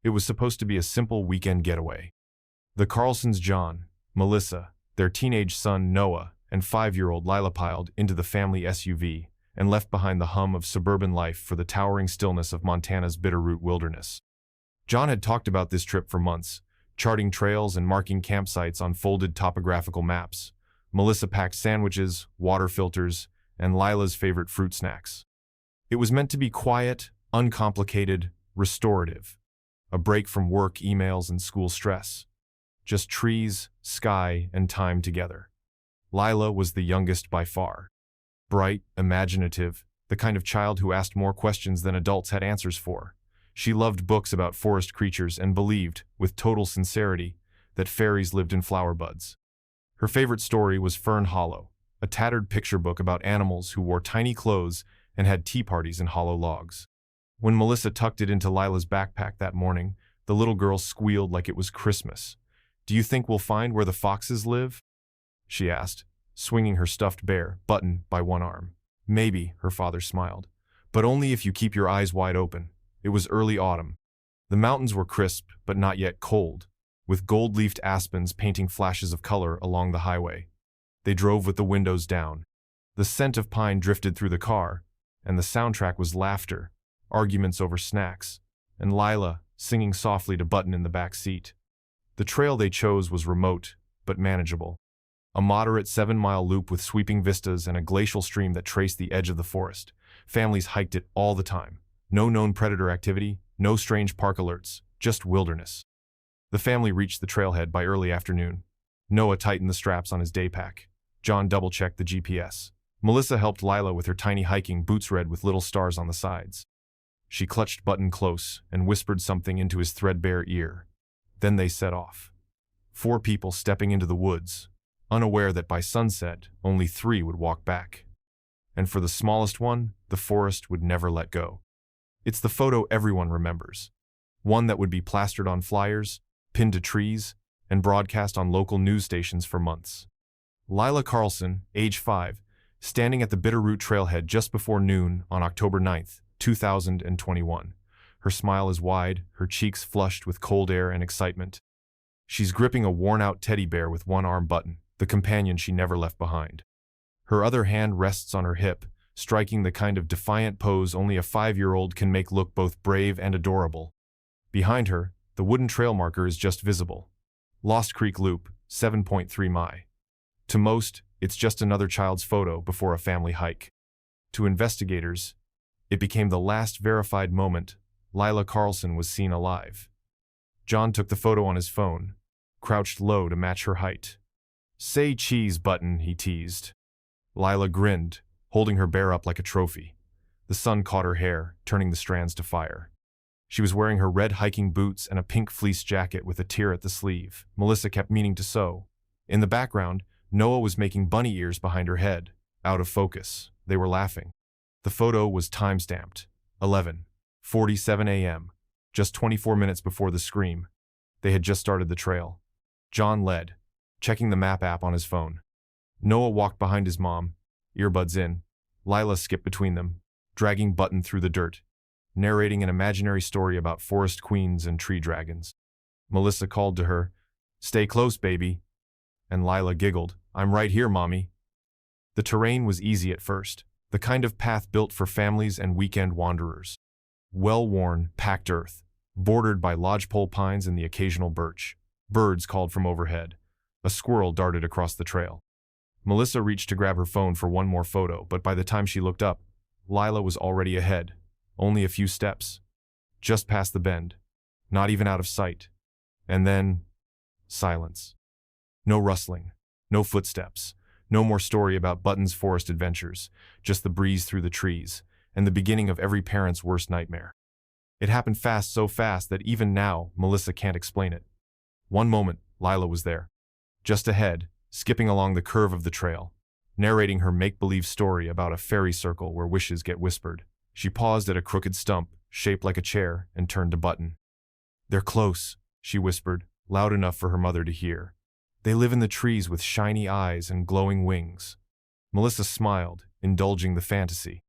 It was supposed to be a simple weekend getaway. The Carlsons, John, Melissa, their teenage son Noah, and 5-year-old Lila piled into the family SUV and left behind the hum of suburban life for the towering stillness of Montana's Bitterroot Wilderness. John had talked about this trip for months, charting trails and marking campsites on folded topographical maps. Melissa packed sandwiches, water filters, and Lila's favorite fruit snacks. It was meant to be quiet, uncomplicated, restorative. A break from work, emails, and school stress. Just trees, sky, and time together. Lila was the youngest by far. Bright, imaginative, the kind of child who asked more questions than adults had answers for. She loved books about forest creatures and believed, with total sincerity, that fairies lived in flower buds. Her favorite story was Fern Hollow, a tattered picture book about animals who wore tiny clothes and had tea parties in hollow logs. When Melissa tucked it into Lila's backpack that morning, the little girl squealed like it was Christmas. "Do you think we'll find where the foxes live?" she asked, swinging her stuffed bear, Button, by one arm. "Maybe," her father smiled, "but only if you keep your eyes wide open." It was early autumn. The mountains were crisp, but not yet cold, with gold-leafed aspens painting flashes of color along the highway. They drove with the windows down. The scent of pine drifted through the car, and the soundtrack was laughter, arguments over snacks, and Lila singing softly to Button in the back seat. The trail they chose was remote, but manageable. A moderate 7-mile loop with sweeping vistas and a glacial stream that traced the edge of the forest. Families hiked it all the time. No known predator activity, no strange park alerts, just wilderness. The family reached the trailhead by early afternoon. Noah tightened the straps on his day pack. John double-checked the GPS. Melissa helped Lila with her tiny hiking boots red with little stars on the sides. She clutched Button close and whispered something into his threadbare ear. Then they set off. 4 people stepping into the woods, unaware that by sunset, only 3 would walk back. And for the smallest one, the forest would never let go. It's the photo everyone remembers. One that would be plastered on flyers, pinned to trees, and broadcast on local news stations for months. Lila Carlson, age 5, standing at the Bitterroot trailhead just before noon on October 9th, 2021. Her smile is wide, her cheeks flushed with cold air and excitement. She's gripping a worn-out teddy bear with one arm, Button, the companion she never left behind. Her other hand rests on her hip, striking the kind of defiant pose only a 5-year-old can make look both brave and adorable. Behind her, the wooden trail marker is just visible. Lost Creek Loop, 7.3 mi. To most, it's just another child's photo before a family hike. To investigators, it became the last verified moment Lila Carlson was seen alive. John took the photo on his phone, crouched low to match her height. "Say cheese, Button," he teased. Lila grinned, holding her bear up like a trophy. The sun caught her hair, turning the strands to fire. She was wearing her red hiking boots and a pink fleece jacket with a tear at the sleeve. Melissa kept meaning to sew. In the background, Noah was making bunny ears behind her head. Out of focus. They were laughing. The photo was time-stamped. 11:47 a.m., just 24 minutes before the scream. They had just started the trail. John led, checking the map app on his phone. Noah walked behind his mom, earbuds in. Lila skipped between them, dragging Button through the dirt, narrating an imaginary story about forest queens and tree dragons. Melissa called to her, "Stay close, baby." And Lila giggled, "I'm right here, Mommy." The terrain was easy at first, the kind of path built for families and weekend wanderers. Well-worn, packed earth, bordered by lodgepole pines and the occasional birch. Birds called from overhead. A squirrel darted across the trail. Melissa reached to grab her phone for one more photo, but by the time she looked up, Lila was already ahead, only a few steps. Just past the bend, not even out of sight. And then, silence. No rustling, no footsteps, no more story about Button's forest adventures, just the breeze through the trees, and the beginning of every parent's worst nightmare. It happened fast, so fast that even now, Melissa can't explain it. One moment, Lila was there. Just ahead, skipping along the curve of the trail, narrating her make-believe story about a fairy circle where wishes get whispered. She paused at a crooked stump, shaped like a chair, and turned to Button. "They're close," she whispered, loud enough for her mother to hear. "They live in the trees with shiny eyes and glowing wings." Melissa smiled, indulging the fantasy.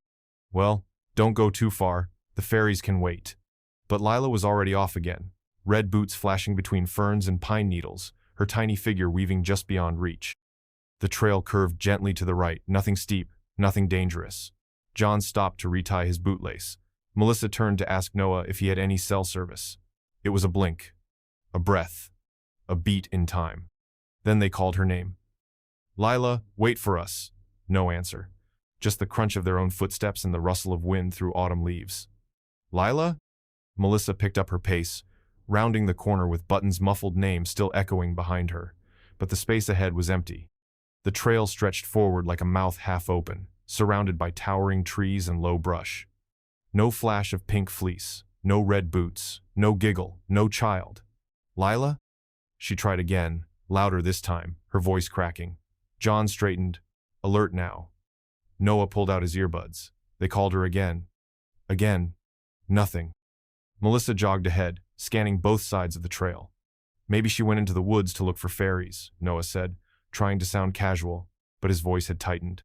"Well, don't go too far. The fairies can wait." But Lila was already off again, red boots flashing between ferns and pine needles, her tiny figure weaving just beyond reach. The trail curved gently to the right, nothing steep, nothing dangerous. John stopped to retie his bootlace. Melissa turned to ask Noah if he had any cell service. It was a blink, a breath, a beat in time. Then they called her name. "Lila, wait for us." No answer. Just the crunch of their own footsteps and the rustle of wind through autumn leaves. "Lila?" Melissa picked up her pace, rounding the corner with Button's muffled name still echoing behind her. But the space ahead was empty. The trail stretched forward like a mouth half open, surrounded by towering trees and low brush. No flash of pink fleece, no red boots, no giggle, no child. "Lila?" She tried again, louder this time, her voice cracking. John straightened, alert now. Noah pulled out his earbuds. They called her again. Again. Nothing. Melissa jogged ahead, scanning both sides of the trail. "Maybe she went into the woods to look for fairies," Noah said, trying to sound casual, but his voice had tightened.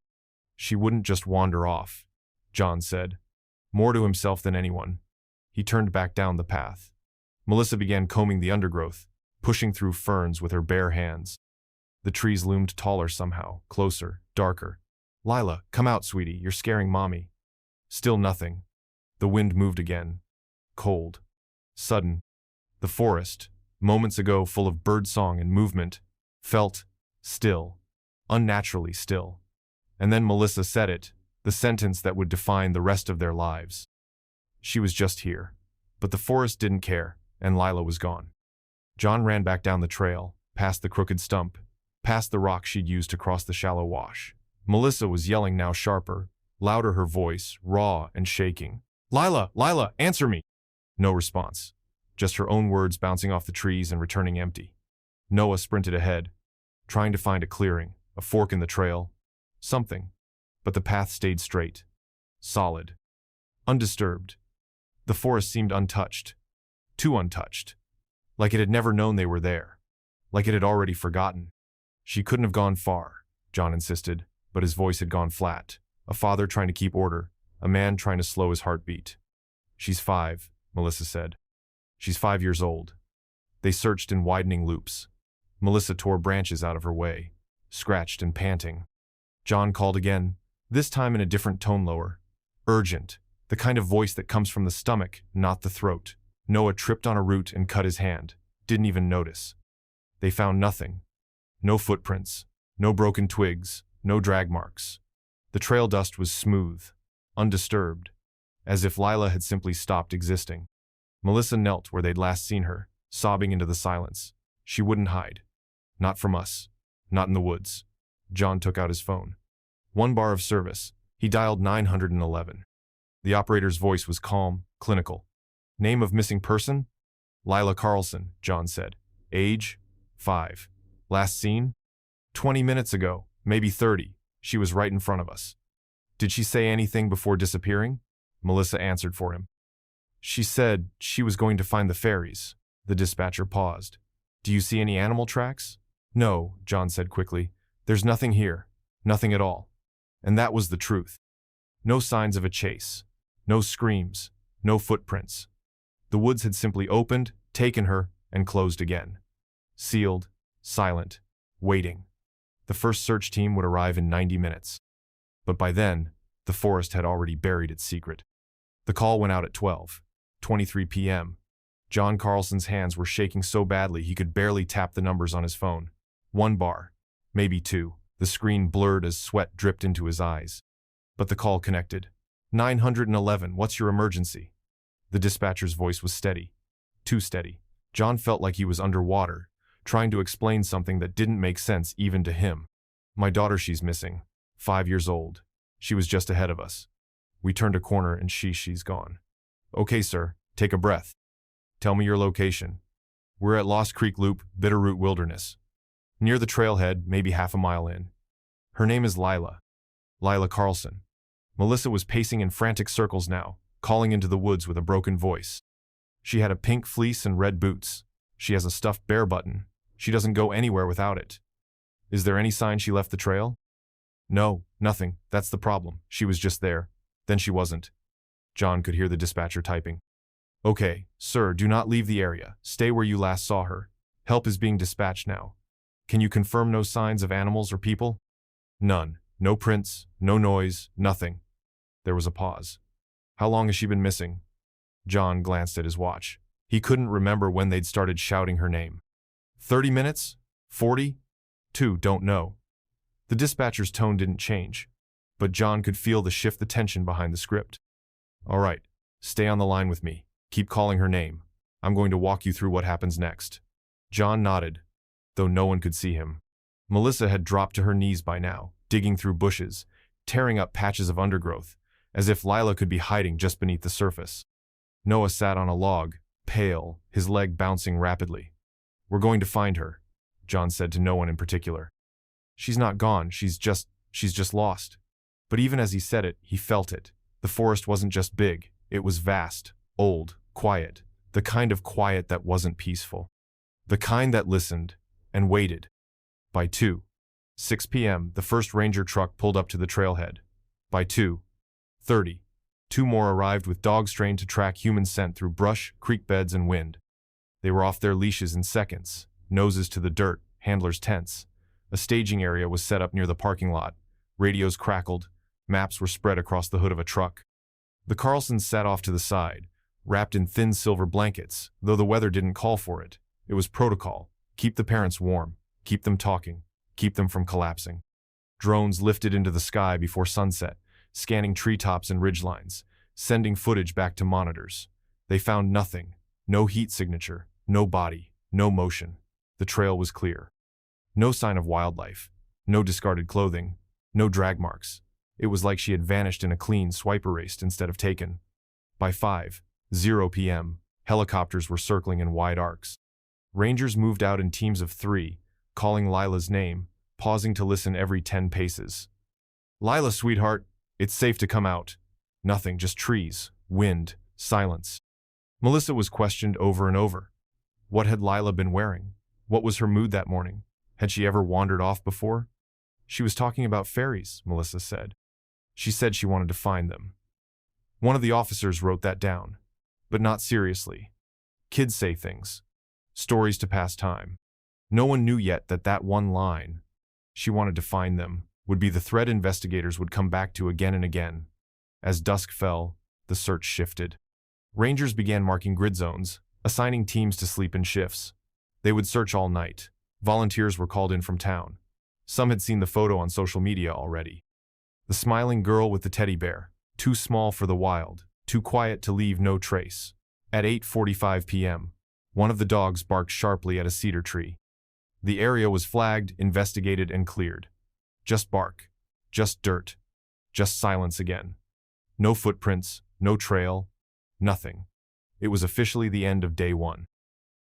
"She wouldn't just wander off," John said, more to himself than anyone. He turned back down the path. Melissa began combing the undergrowth, pushing through ferns with her bare hands. The trees loomed taller somehow, closer, darker. "Lila, come out, sweetie, you're scaring Mommy." Still nothing. The wind moved again. Cold. Sudden. The forest, moments ago full of birdsong and movement, felt still, unnaturally still. And then Melissa said it, the sentence that would define the rest of their lives. She was just here. But the forest didn't care, and Lila was gone. John ran back down the trail, past the crooked stump, past the rock she'd used to cross the shallow wash. Melissa was yelling now sharper, louder her voice, raw and shaking. "Lila, Lila, answer me!" No response. Just her own words bouncing off the trees and returning empty. Noah sprinted ahead, trying to find a clearing, a fork in the trail, something. But the path stayed straight, solid, undisturbed. The forest seemed untouched, too untouched, like it had never known they were there, like it had already forgotten. She couldn't have gone far, John insisted, but his voice had gone flat. A father trying to keep order, a man trying to slow his heartbeat. "She's 5, Melissa said. "She's 5 years old." They searched in widening loops. Melissa tore branches out of her way, scratched and panting. John called again, this time in a different tone, lower. Urgent, the kind of voice that comes from the stomach, not the throat. Noah tripped on a root and cut his hand, didn't even notice. They found nothing. No footprints, no broken twigs, no drag marks. The trail dust was smooth, undisturbed, as if Lila had simply stopped existing. Melissa knelt where they'd last seen her, sobbing into the silence. She wouldn't hide. Not from us. Not in the woods. John took out his phone. 1 bar of service. He dialed 911. The operator's voice was calm, clinical. "Name of missing person?" "Lila Carlson," John said. "Age? 5. Last seen? 20 minutes ago, maybe 30. She was right in front of us." "Did she say anything before disappearing?" Melissa answered for him. "She said she was going to find the fairies." The dispatcher paused. "Do you see any animal tracks?" "No," John said quickly. "There's nothing here. Nothing at all." And that was the truth. No signs of a chase. No screams. No footprints. The woods had simply opened, taken her, and closed again. Sealed, silent, waiting. The first search team would arrive in 90 minutes. But by then, the forest had already buried its secret. The call went out at 12:23 p.m. John Carlson's hands were shaking so badly he could barely tap the numbers on his phone. 1 bar, maybe 2. The screen blurred as sweat dripped into his eyes. But the call connected. 911, what's your emergency? The dispatcher's voice was steady. Too steady. John felt like he was underwater, trying to explain something that didn't make sense even to him. "My daughter, she's missing. 5 years old. She was just ahead of us. We turned a corner and she's gone." "Okay, sir. Take a breath. Tell me your location." "We're at Lost Creek Loop, Bitterroot Wilderness. Near the trailhead, maybe half a mile in." "Her name is Lila. Lila Carlson." Melissa was pacing in frantic circles now, calling into the woods with a broken voice. "She had a pink fleece and red boots. She has a stuffed bear button. She doesn't go anywhere without it." "Is there any sign she left the trail?" "No, nothing. That's the problem. She was just there. Then she wasn't." John could hear the dispatcher typing. Okay, sir, do not leave the area. Stay where you last saw her. Help is being dispatched now. Can you confirm no signs of animals or people? None. No prints, no noise, nothing. There was a pause. How long has she been missing? John glanced at his watch. He couldn't remember when they'd started shouting her name. 30 minutes? 40? 2, don't know. The dispatcher's tone didn't change, but John could feel the tension behind the script. All right, stay on the line with me. Keep calling her name. I'm going to walk you through what happens next. John nodded, though no one could see him. Melissa had dropped to her knees by now, digging through bushes, tearing up patches of undergrowth, as if Lila could be hiding just beneath the surface. Noah sat on a log, pale, his leg bouncing rapidly. We're going to find her, John said to no one in particular. She's not gone, she's just lost. But even as he said it, he felt it. The forest wasn't just big, it was vast, old, quiet, the kind of quiet that wasn't peaceful. The kind that listened and waited. By 6 p.m., the first ranger truck pulled up to the trailhead. By 2:30, 2 more arrived with dogs trained to track human scent through brush, creek beds, and wind. They were off their leashes in seconds, noses to the dirt, handlers tense. A staging area was set up near the parking lot. Radios crackled, maps were spread across the hood of a truck. The Carlsons sat off to the side, wrapped in thin silver blankets, though the weather didn't call for it. It was protocol. Keep the parents warm, keep them talking, keep them from collapsing. Drones lifted into the sky before sunset, scanning treetops and ridgelines, sending footage back to monitors. They found nothing. No heat signature, no body, no motion. The trail was clear. No sign of wildlife, no discarded clothing, no drag marks. It was like she had vanished in a clean swipe erased instead of taken. By 5:00 p.m., helicopters were circling in wide arcs. Rangers moved out in teams of 3, calling Lila's name, pausing to listen every 10 paces. Lila, sweetheart, it's safe to come out. Nothing, just trees, wind, silence. Melissa was questioned over and over. What had Lila been wearing? What was her mood that morning? Had she ever wandered off before? She was talking about fairies, Melissa said. She said she wanted to find them. One of the officers wrote that down, but not seriously. Kids say things. Stories to pass time. No one knew yet that that one line, she wanted to find them, would be the thread investigators would come back to again and again. As dusk fell, the search shifted. Rangers began marking grid zones, assigning teams to sleep in shifts. They would search all night. Volunteers were called in from town. Some had seen the photo on social media already. The smiling girl with the teddy bear, too small for the wild, too quiet to leave no trace. At 8:45 p.m., one of the dogs barked sharply at a cedar tree. The area was flagged, investigated, and cleared. Just bark, just dirt, just silence again. No footprints, no trail, nothing. It was officially the end of day 1,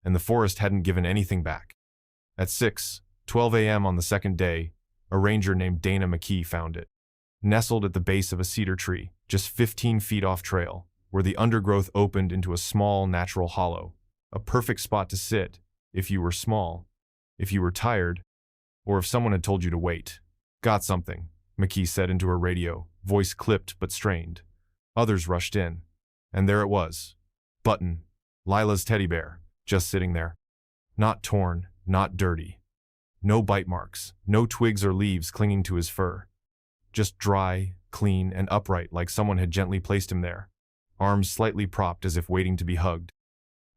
and the forest hadn't given anything back. At 6:12 a.m. on the second day, a ranger named Dana McKee found it. Nestled at the base of a cedar tree, just 15 feet off trail, where the undergrowth opened into a small natural hollow. A perfect spot to sit, if you were small, if you were tired, or if someone had told you to wait. Got something, McKee said into her radio, voice clipped but strained. Others rushed in, and there it was. Button, Lila's teddy bear, just sitting there. Not torn, not dirty. No bite marks, no twigs or leaves clinging to his fur. Just dry, clean, and upright like someone had gently placed him there, arms slightly propped as if waiting to be hugged.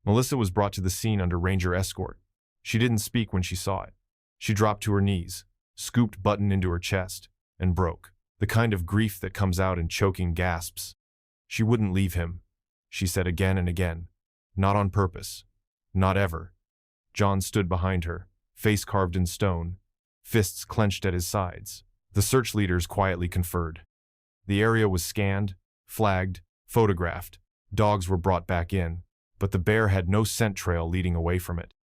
Melissa was brought to the scene under ranger escort. She didn't speak when she saw it. She dropped to her knees, scooped Button into her chest, and broke, the kind of grief that comes out in choking gasps. She wouldn't leave him, she said again and again. Not on purpose. Not ever. John stood behind her, face carved in stone, fists clenched at his sides. The search leaders quietly conferred. The area was scanned, flagged, photographed. Dogs were brought back in, but the bear had no scent trail leading away from it.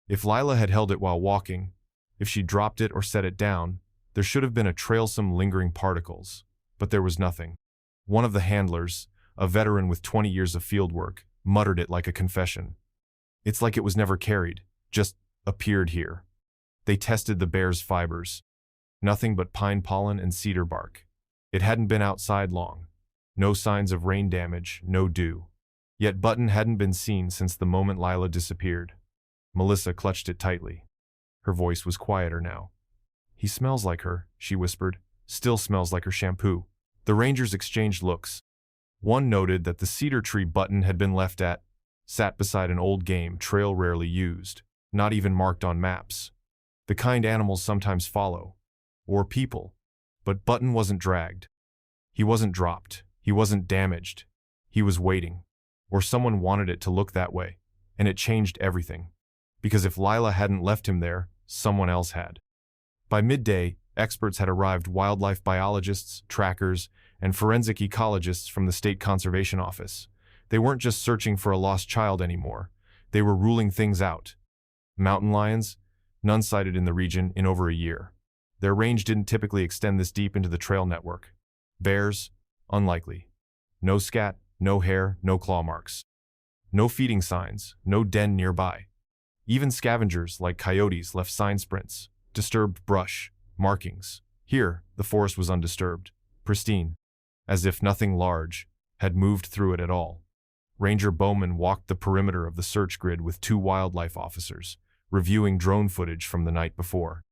If Lila had held it while walking, if she dropped it or set it down, there should have been a trailsome lingering particles, but there was nothing. One of the handlers, a veteran with 20 years of field work, muttered it like a confession. It's like it was never carried, just appeared here. They tested the bear's fibers. Nothing but pine pollen and cedar bark. It hadn't been outside long. No signs of rain damage, no dew. Yet Button hadn't been seen since the moment Lila disappeared. Melissa clutched it tightly. Her voice was quieter now. "He smells like her," she whispered. "Still smells like her shampoo." The Rangers exchanged looks. One noted that the cedar tree Button had been left at sat beside an old game trail rarely used, not even marked on maps. The kind animals sometimes follow. Or people. But Button wasn't dragged. He wasn't dropped. He wasn't damaged. He was waiting. Or someone wanted it to look that way. And it changed everything. Because if Lila hadn't left him there, someone else had. By midday, experts had arrived: wildlife biologists, trackers, and forensic ecologists from the State Conservation Office. They weren't just searching for a lost child anymore. They were ruling things out. Mountain lions? None sighted in the region in over a year. Their range didn't typically extend this deep into the trail network. Bears? Unlikely. No scat, no hair, no claw marks. No feeding signs, no den nearby. Even scavengers like coyotes left sign sprints, disturbed brush, markings. Here, the forest was undisturbed, pristine, as if nothing large had moved through it at all. Ranger Bowman walked the perimeter of the search grid with 2 wildlife officers, reviewing drone footage from the night before.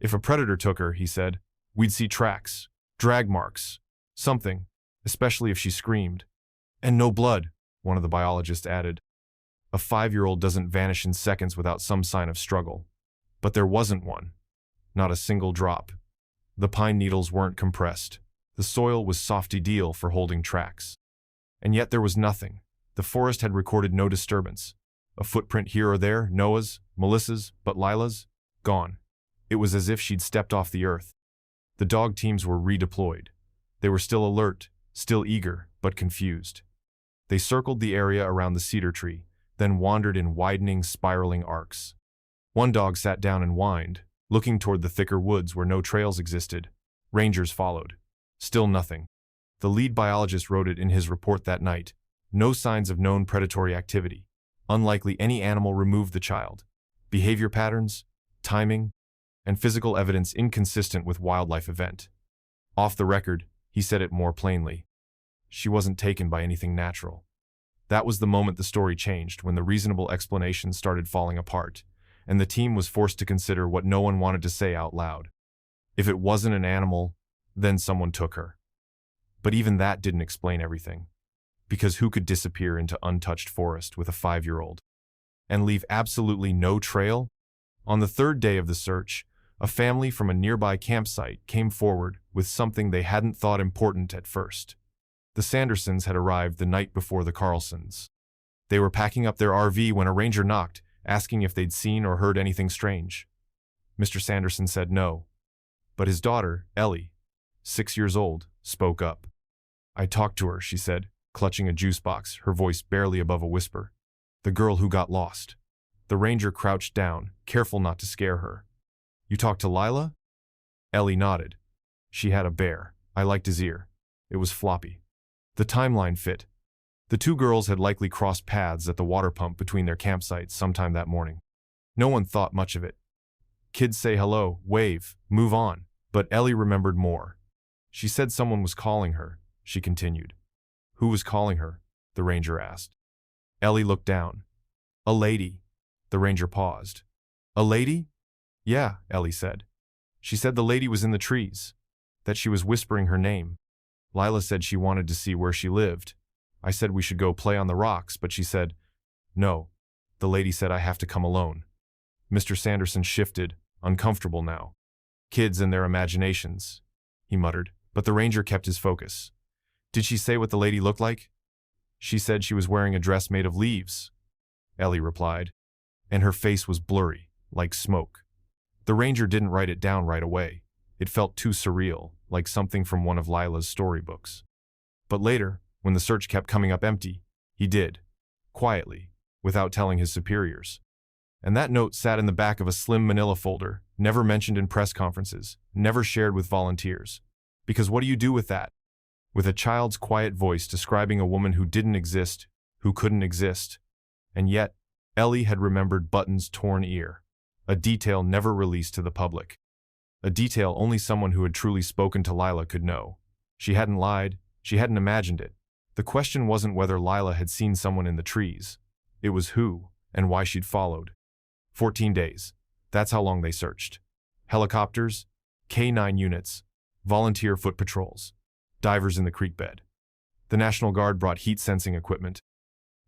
"If a predator took her," he said, "we'd see tracks, drag marks, something, especially if she screamed." "And no blood," one of the biologists added. A 5-year-old doesn't vanish in seconds without some sign of struggle. But there wasn't one. Not a single drop. The pine needles weren't compressed. The soil was soft deal for holding tracks. And yet there was nothing. The forest had recorded no disturbance. A footprint here or there, Noah's, Melissa's, but Lila's, gone. It was as if she'd stepped off the earth. The dog teams were redeployed. They were still alert, still eager, but confused. They circled the area around the cedar tree, then wandered in widening, spiraling arcs. One dog sat down and whined, looking toward the thicker woods where no trails existed. Rangers followed. Still nothing. The lead biologist wrote it in his report that night. No signs of known predatory activity. Unlikely any animal removed the child. Behavior patterns, timing, and physical evidence inconsistent with wildlife event. Off the record, he said it more plainly. She wasn't taken by anything natural. That was the moment the story changed, when the reasonable explanations started falling apart, and the team was forced to consider what no one wanted to say out loud. If it wasn't an animal, then someone took her. But even that didn't explain everything. Because who could disappear into untouched forest with a 5-year-old? And leave absolutely no trail? On the 3rd day of the search, a family from a nearby campsite came forward with something they hadn't thought important at first. The Sandersons had arrived the night before the Carlsons. They were packing up their RV when a ranger knocked, asking if they'd seen or heard anything strange. Mr. Sanderson said no. But his daughter, Ellie, 6 years old, spoke up. "I talked to her," she said, clutching a juice box, her voice barely above a whisper. "The girl who got lost." The ranger crouched down, careful not to scare her. "You talked to Lila?" Ellie nodded. "She had a bear. I liked his ear. It was floppy." The timeline fit. The 2 girls had likely crossed paths at the water pump between their campsites sometime that morning. No one thought much of it. Kids say hello, wave, move on. But Ellie remembered more. "She said someone was calling her," she continued. "Who was calling her?" the ranger asked. Ellie looked down. "A lady." The ranger paused. "A lady?" "Yeah," Ellie said. "She said the lady was in the trees, that she was whispering her name. Lila said she wanted to see where she lived. I said we should go play on the rocks, but she said, no. The lady said I have to come alone." Mr. Sanderson shifted, uncomfortable now. "Kids and their imaginations," he muttered, but the ranger kept his focus. "Did she say what the lady looked like?" "She said she was wearing a dress made of leaves," Ellie replied, "and her face was blurry, like smoke." The ranger didn't write it down right away. It felt too surreal, like something from one of Lila's storybooks. But later, when the search kept coming up empty, he did, quietly, without telling his superiors. And that note sat in the back of a slim manila folder, never mentioned in press conferences, never shared with volunteers. Because what do you do with that? With a child's quiet voice describing a woman who didn't exist, who couldn't exist. And yet, Ellie had remembered Button's torn ear, a detail never released to the public. A detail only someone who had truly spoken to Lila could know. She hadn't lied, she hadn't imagined it. The question wasn't whether Lila had seen someone in the trees. It was who and why she'd followed. 14 days. That's how long they searched. Helicopters, K-9 units, volunteer foot patrols, divers in the creek bed. The National Guard brought heat-sensing equipment.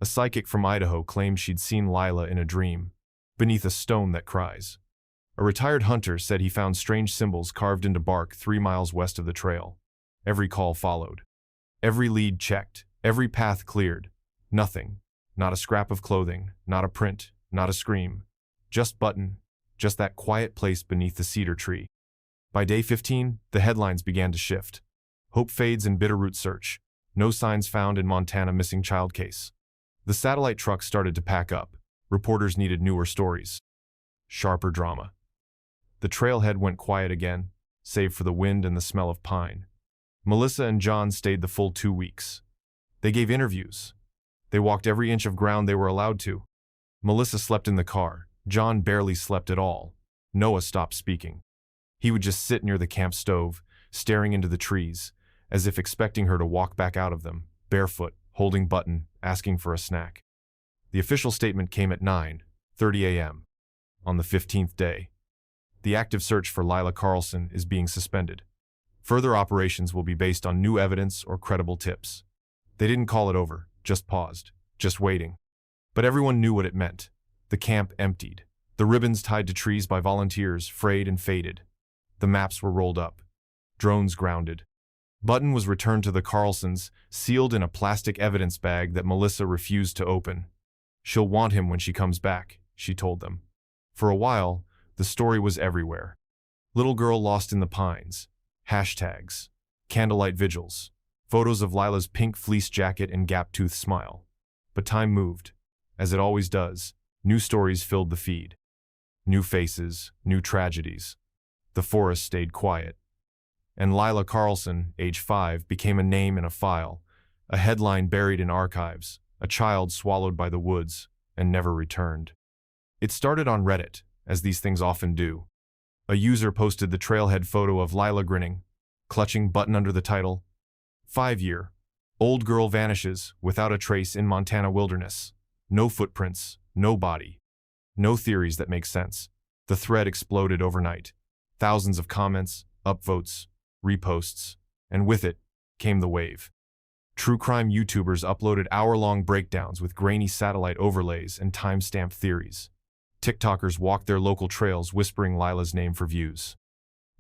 A psychic from Idaho claimed she'd seen Lila in a dream, beneath a stone that cries. A retired hunter said he found strange symbols carved into bark 3 miles west of the trail. Every call followed. Every lead checked, every path cleared. Nothing. Not a scrap of clothing, not a print, not a scream. Just Button, just that quiet place beneath the cedar tree. By day 15, the headlines began to shift. Hope fades in Bitterroot search. No signs found in Montana missing child case. The satellite truck started to pack up. Reporters needed newer stories. Sharper drama. The trailhead went quiet again, save for the wind and the smell of pine. Melissa and John stayed the full 2 weeks. They gave interviews. They walked every inch of ground they were allowed to. Melissa slept in the car. John barely slept at all. Noah stopped speaking. He would just sit near the camp stove, staring into the trees, as if expecting her to walk back out of them, barefoot, holding Button, asking for a snack. The official statement came at 9:30 a.m. on the 15th day. The active search for Lila Carlson is being suspended. Further operations will be based on new evidence or credible tips. They didn't call it over, just paused, just waiting. But everyone knew what it meant. The camp emptied. The ribbons tied to trees by volunteers frayed and faded. The maps were rolled up. Drones grounded. Button was returned to the Carlsons, sealed in a plastic evidence bag that Melissa refused to open. She'll want him when she comes back, she told them. For a while, the story was everywhere. Little girl lost in the pines. Hashtags. Candlelight vigils. Photos of Lila's pink fleece jacket and gap-toothed smile. But time moved. As it always does, new stories filled the feed. New faces, new tragedies. The forest stayed quiet. And Lila Carlson, age 5, became a name in a file, a headline buried in archives, a child swallowed by the woods and never returned. It started on Reddit, as these things often do. A user posted the trailhead photo of Lila grinning, clutching Button under the title, 5-year. Old girl vanishes without a trace in Montana wilderness. No footprints, no body. No theories that make sense. The thread exploded overnight. Thousands of comments, upvotes, reposts, and with it came the wave. True crime YouTubers uploaded hour-long breakdowns with grainy satellite overlays and time-stamped theories. TikTokers walked their local trails whispering Lila's name for views.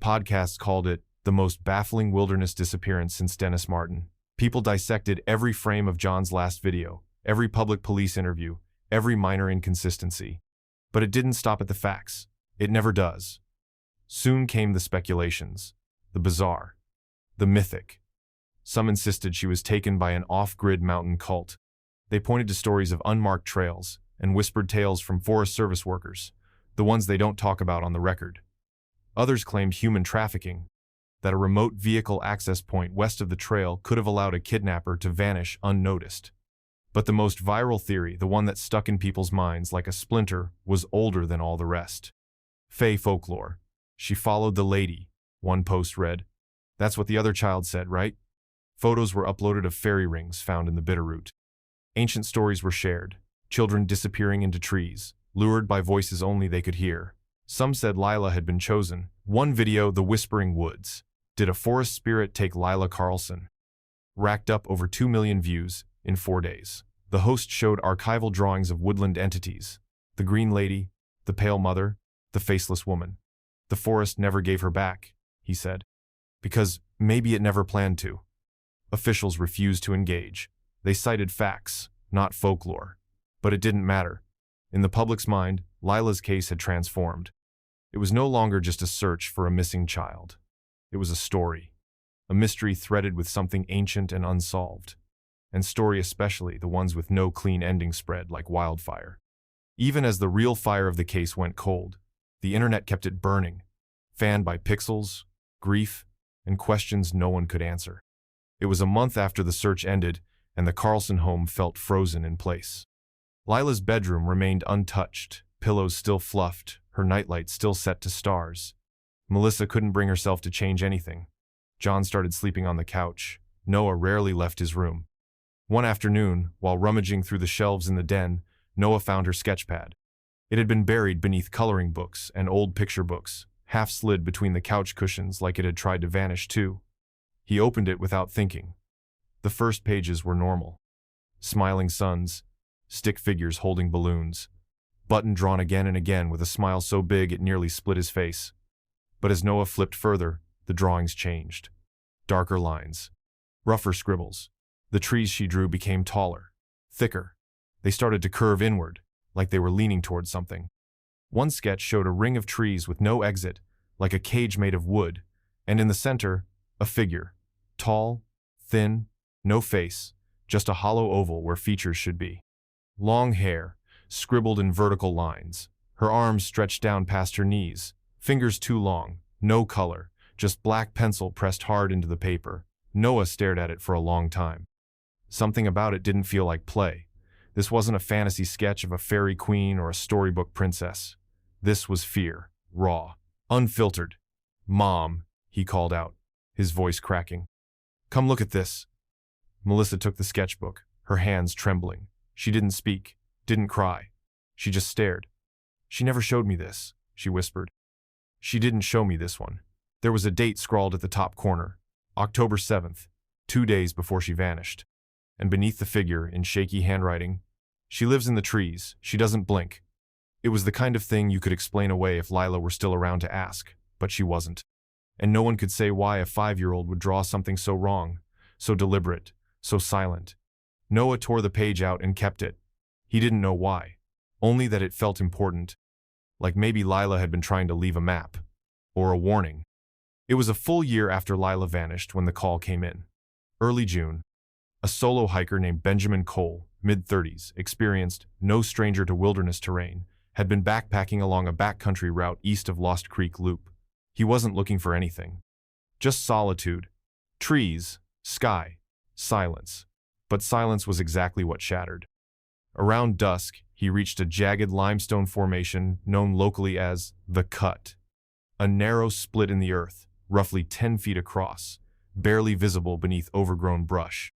Podcasts called it the most baffling wilderness disappearance since Dennis Martin. People dissected every frame of John's last video, every public police interview, every minor inconsistency. But it didn't stop at the facts. It never does. Soon came the speculations, the bizarre, the mythic. Some insisted she was taken by an off-grid mountain cult. They pointed to stories of unmarked trails and whispered tales from Forest Service workers, the ones they don't talk about on the record. Others claimed human trafficking, that a remote vehicle access point west of the trail could have allowed a kidnapper to vanish unnoticed. But the most viral theory, the one that stuck in people's minds like a splinter, was older than all the rest. Fae folklore. She followed the lady, one post read. That's what the other child said, right? Photos were uploaded of fairy rings found in the Bitterroot. Ancient stories were shared, children disappearing into trees, lured by voices only they could hear. Some said Lila had been chosen. One video, The Whispering Woods. Did a forest spirit take Lila Carlson? Racked up over 2 million views in 4 days. The host showed archival drawings of woodland entities. The green lady, the pale mother, the faceless woman. The forest never gave her back, he said. Because maybe it never planned to. Officials refused to engage. They cited facts, not folklore. But it didn't matter. In the public's mind, Lila's case had transformed. It was no longer just a search for a missing child. It was a story. A mystery threaded with something ancient and unsolved. And story especially, the ones with no clean ending, spread like wildfire. Even as the real fire of the case went cold, the internet kept it burning, fanned by pixels, grief, and questions no one could answer. It was a month after the search ended, and the Carlson home felt frozen in place. Lila's bedroom remained untouched, pillows still fluffed, her nightlight still set to stars. Melissa couldn't bring herself to change anything. John started sleeping on the couch. Noah rarely left his room. One afternoon, while rummaging through the shelves in the den, Noah found her sketchpad. It had been buried beneath coloring books and old picture books, half slid between the couch cushions like it had tried to vanish too. He opened it without thinking. The first pages were normal. Smiling suns, stick figures holding balloons, Button drawn again and again with a smile so big it nearly split his face. But as Noah flipped further, the drawings changed. Darker lines, rougher scribbles. The trees she drew became taller, thicker. They started to curve inward, like they were leaning towards something. One sketch showed a ring of trees with no exit, like a cage made of wood, and in the center, a figure. Tall, thin, no face, just a hollow oval where features should be. Long hair, scribbled in vertical lines. Her arms stretched down past her knees, fingers too long, no color, just black pencil pressed hard into the paper. Noah stared at it for a long time. Something about it didn't feel like play. This wasn't a fantasy sketch of a fairy queen or a storybook princess. This was fear, raw, unfiltered. "Mom," he called out, his voice cracking. "Come look at this." Melissa took the sketchbook, her hands trembling. She didn't speak, didn't cry. She just stared. "She never showed me this," she whispered. "She didn't show me this one." There was a date scrawled at the top corner, October 7th, 2 days before she vanished. And beneath the figure, in shaky handwriting, "She lives in the trees, she doesn't blink." It was the kind of thing you could explain away if Lila were still around to ask, but she wasn't. And no one could say why a 5-year-old would draw something so wrong, so deliberate, so silent. Noah tore the page out and kept it. He didn't know why, only that it felt important, like maybe Lila had been trying to leave a map, or a warning. It was a full year after Lila vanished when the call came in. Early June. A solo hiker named Benjamin Cole, mid-30s, experienced, no stranger to wilderness terrain, had been backpacking along a backcountry route east of Lost Creek Loop. He wasn't looking for anything. Just solitude, trees, sky, silence. But silence was exactly what shattered. Around dusk, he reached a jagged limestone formation known locally as the Cut. A narrow split in the earth, roughly 10 feet across, barely visible beneath overgrown brush.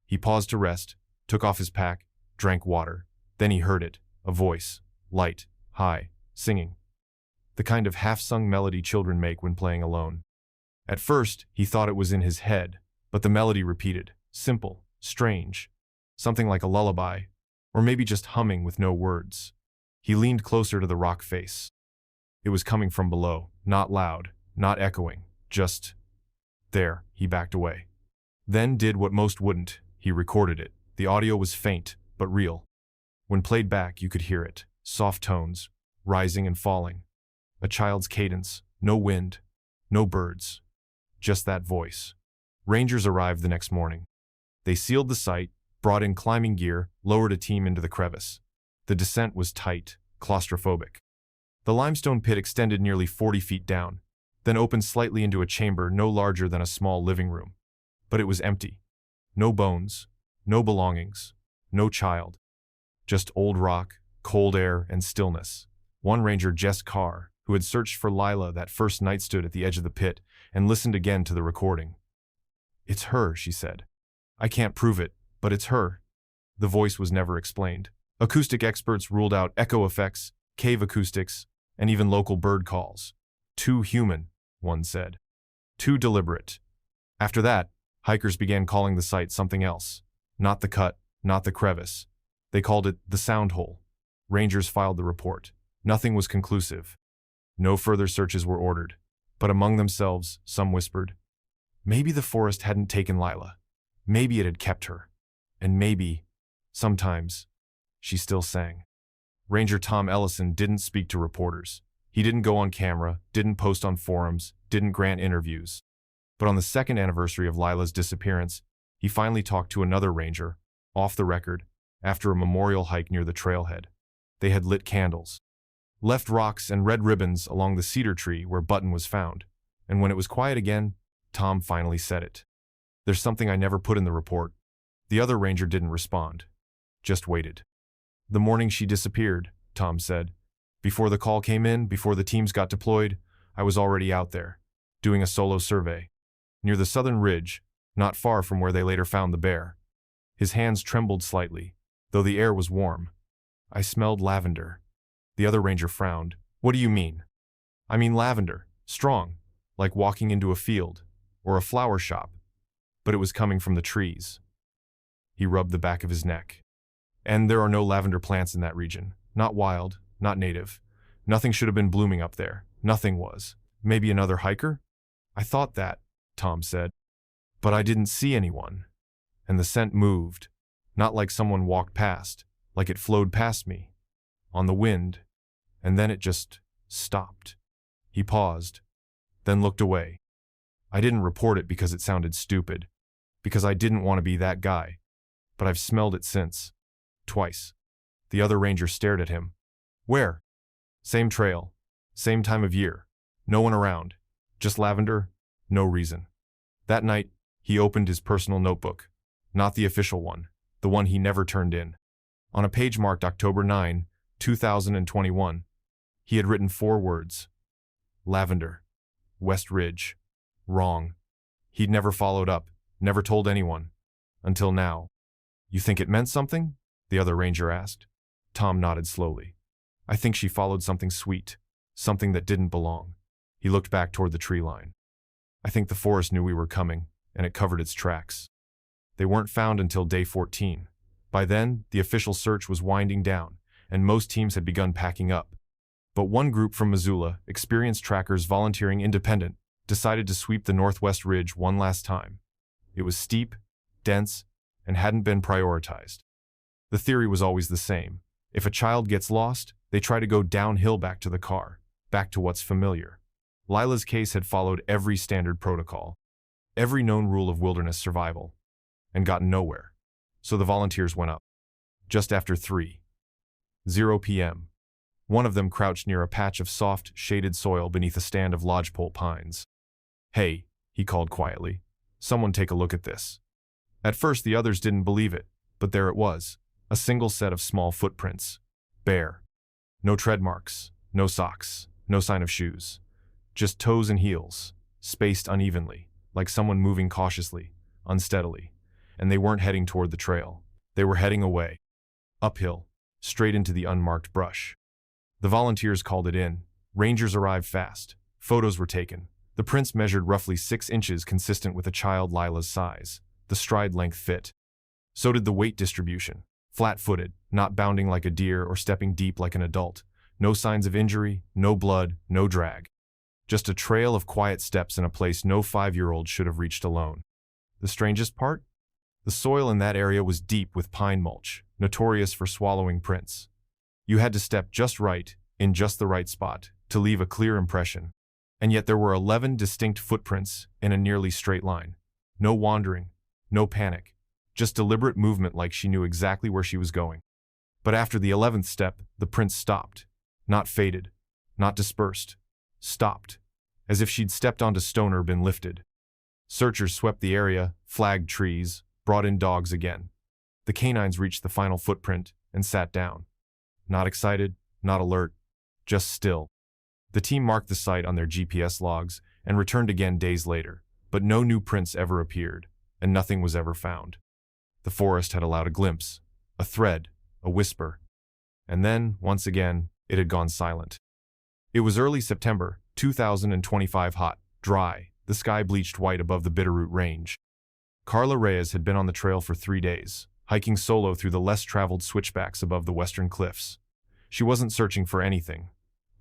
He paused to rest, took off his pack, drank water. Then he heard it, a voice, light, high, singing. The kind of half-sung melody children make when playing alone. At first, he thought it was in his head, but the melody repeated, simple, strange, something like a lullaby, or maybe just humming with no words. He leaned closer to the rock face. It was coming from below, not loud, not echoing, just there. He backed away. Then did what most wouldn't. He recorded it. The audio was faint, but real. When played back, you could hear it. Soft tones, rising and falling. A child's cadence, no wind, no birds. Just that voice. Rangers arrived the next morning. They sealed the site, brought in climbing gear, lowered a team into the crevice. The descent was tight, claustrophobic. The limestone pit extended nearly 40 feet down, then opened slightly into a chamber no larger than a small living room. But it was empty. No bones, no belongings, no child. Just old rock, cold air, and stillness. One ranger, Jess Carr, who had searched for Lila that first night, stood at the edge of the pit and listened again to the recording. "It's her," she said. "I can't prove it, but it's her." The voice was never explained. Acoustic experts ruled out echo effects, cave acoustics, and even local bird calls. Too human, one said. Too deliberate. After that, hikers began calling the site something else. Not the Cut, not the crevice. They called it the Sound Hole. Rangers filed the report. Nothing was conclusive. No further searches were ordered. But among themselves, some whispered, maybe the forest hadn't taken Lila. Maybe it had kept her. And maybe, sometimes, she still sang. Ranger Tom Ellison didn't speak to reporters. He didn't go on camera, didn't post on forums, didn't grant interviews. But on the second anniversary of Lila's disappearance, he finally talked to another ranger, off the record, after a memorial hike near the trailhead. They had lit candles, left rocks and red ribbons along the cedar tree where Button was found. And when it was quiet again, Tom finally said it. "There's something I never put in the report." The other ranger didn't respond, just waited. "The morning she disappeared," Tom said. "Before the call came in, before the teams got deployed, I was already out there, doing a solo survey, near the southern ridge, not far from where they later found the bear." His hands trembled slightly, though the air was warm. "I smelled lavender." The other ranger frowned. "What do you mean?" "I mean lavender. Strong. Like walking into a field. Or a flower shop. But it was coming from the trees." He rubbed the back of his neck. "And there are no lavender plants in that region. Not wild, not native. Nothing should have been blooming up there. Nothing was. Maybe another hiker?" "I thought that," Tom said. "But I didn't see anyone." And the scent moved. Not like someone walked past, like it flowed past me. On the wind. And then it just stopped. He paused, then looked away. I didn't report it because it sounded stupid, because I didn't want to be that guy. But I've smelled it since. Twice. The other ranger stared at him. "Where?" "Same trail. Same time of year. No one around. Just lavender. No reason." That night, he opened his personal notebook. Not the official one. The one he never turned in. On a page marked October 9, 2021, he had written 4 words. Lavender. West Ridge. Wrong. He'd never followed up, never told anyone. Until now. "You think it meant something?" the other ranger asked. Tom nodded slowly. "I think she followed something sweet. Something that didn't belong." He looked back toward the tree line. "I think the forest knew we were coming, and it covered its tracks." They weren't found until day 14. By then, the official search was winding down, and most teams had begun packing up. But one group from Missoula, experienced trackers volunteering independent, decided to sweep the Northwest Ridge one last time. It was steep, dense, and hadn't been prioritized. The theory was always the same. If a child gets lost, they try to go downhill back to the car, back to what's familiar. Lila's case had followed every standard protocol, every known rule of wilderness survival, and gotten nowhere. So the volunteers went up. Just after 3:00 p.m. One of them crouched near a patch of soft, shaded soil beneath a stand of lodgepole pines. "Hey," he called quietly. "Someone take a look at this." At first the others didn't believe it, but there it was. A single set of small footprints. Bare. No tread marks, no socks, no sign of shoes. Just toes and heels, spaced unevenly, like someone moving cautiously, unsteadily. And they weren't heading toward the trail. They were heading away. Uphill, straight into the unmarked brush. The volunteers called it in. Rangers arrived fast. Photos were taken. The prints measured roughly 6 inches, consistent with a child Lila's size. The stride length fit. So did the weight distribution. Flat-footed, not bounding like a deer or stepping deep like an adult. No signs of injury, no blood, no drag. Just a trail of quiet steps in a place no 5-year-old should have reached alone. The strangest part? The soil in that area was deep with pine mulch, notorious for swallowing prints. You had to step just right, in just the right spot, to leave a clear impression. And yet there were 11 distinct footprints in a nearly straight line. No wandering, no panic, just deliberate movement like she knew exactly where she was going. But after the 11th step, the prints stopped. Not faded, not dispersed. Stopped, as if she'd stepped onto stone or been lifted. Searchers swept the area, flagged trees, brought in dogs again. The canines reached the final footprint and sat down. Not excited, not alert, just still. The team marked the site on their GPS logs and returned again days later, but no new prints ever appeared, and nothing was ever found. The forest had allowed a glimpse, a thread, a whisper. And then, once again, it had gone silent. It was early September, 2025, hot, dry, the sky bleached white above the Bitterroot Range. Carla Reyes had been on the trail for 3 days, hiking solo through the less-traveled switchbacks above the western cliffs. She wasn't searching for anything,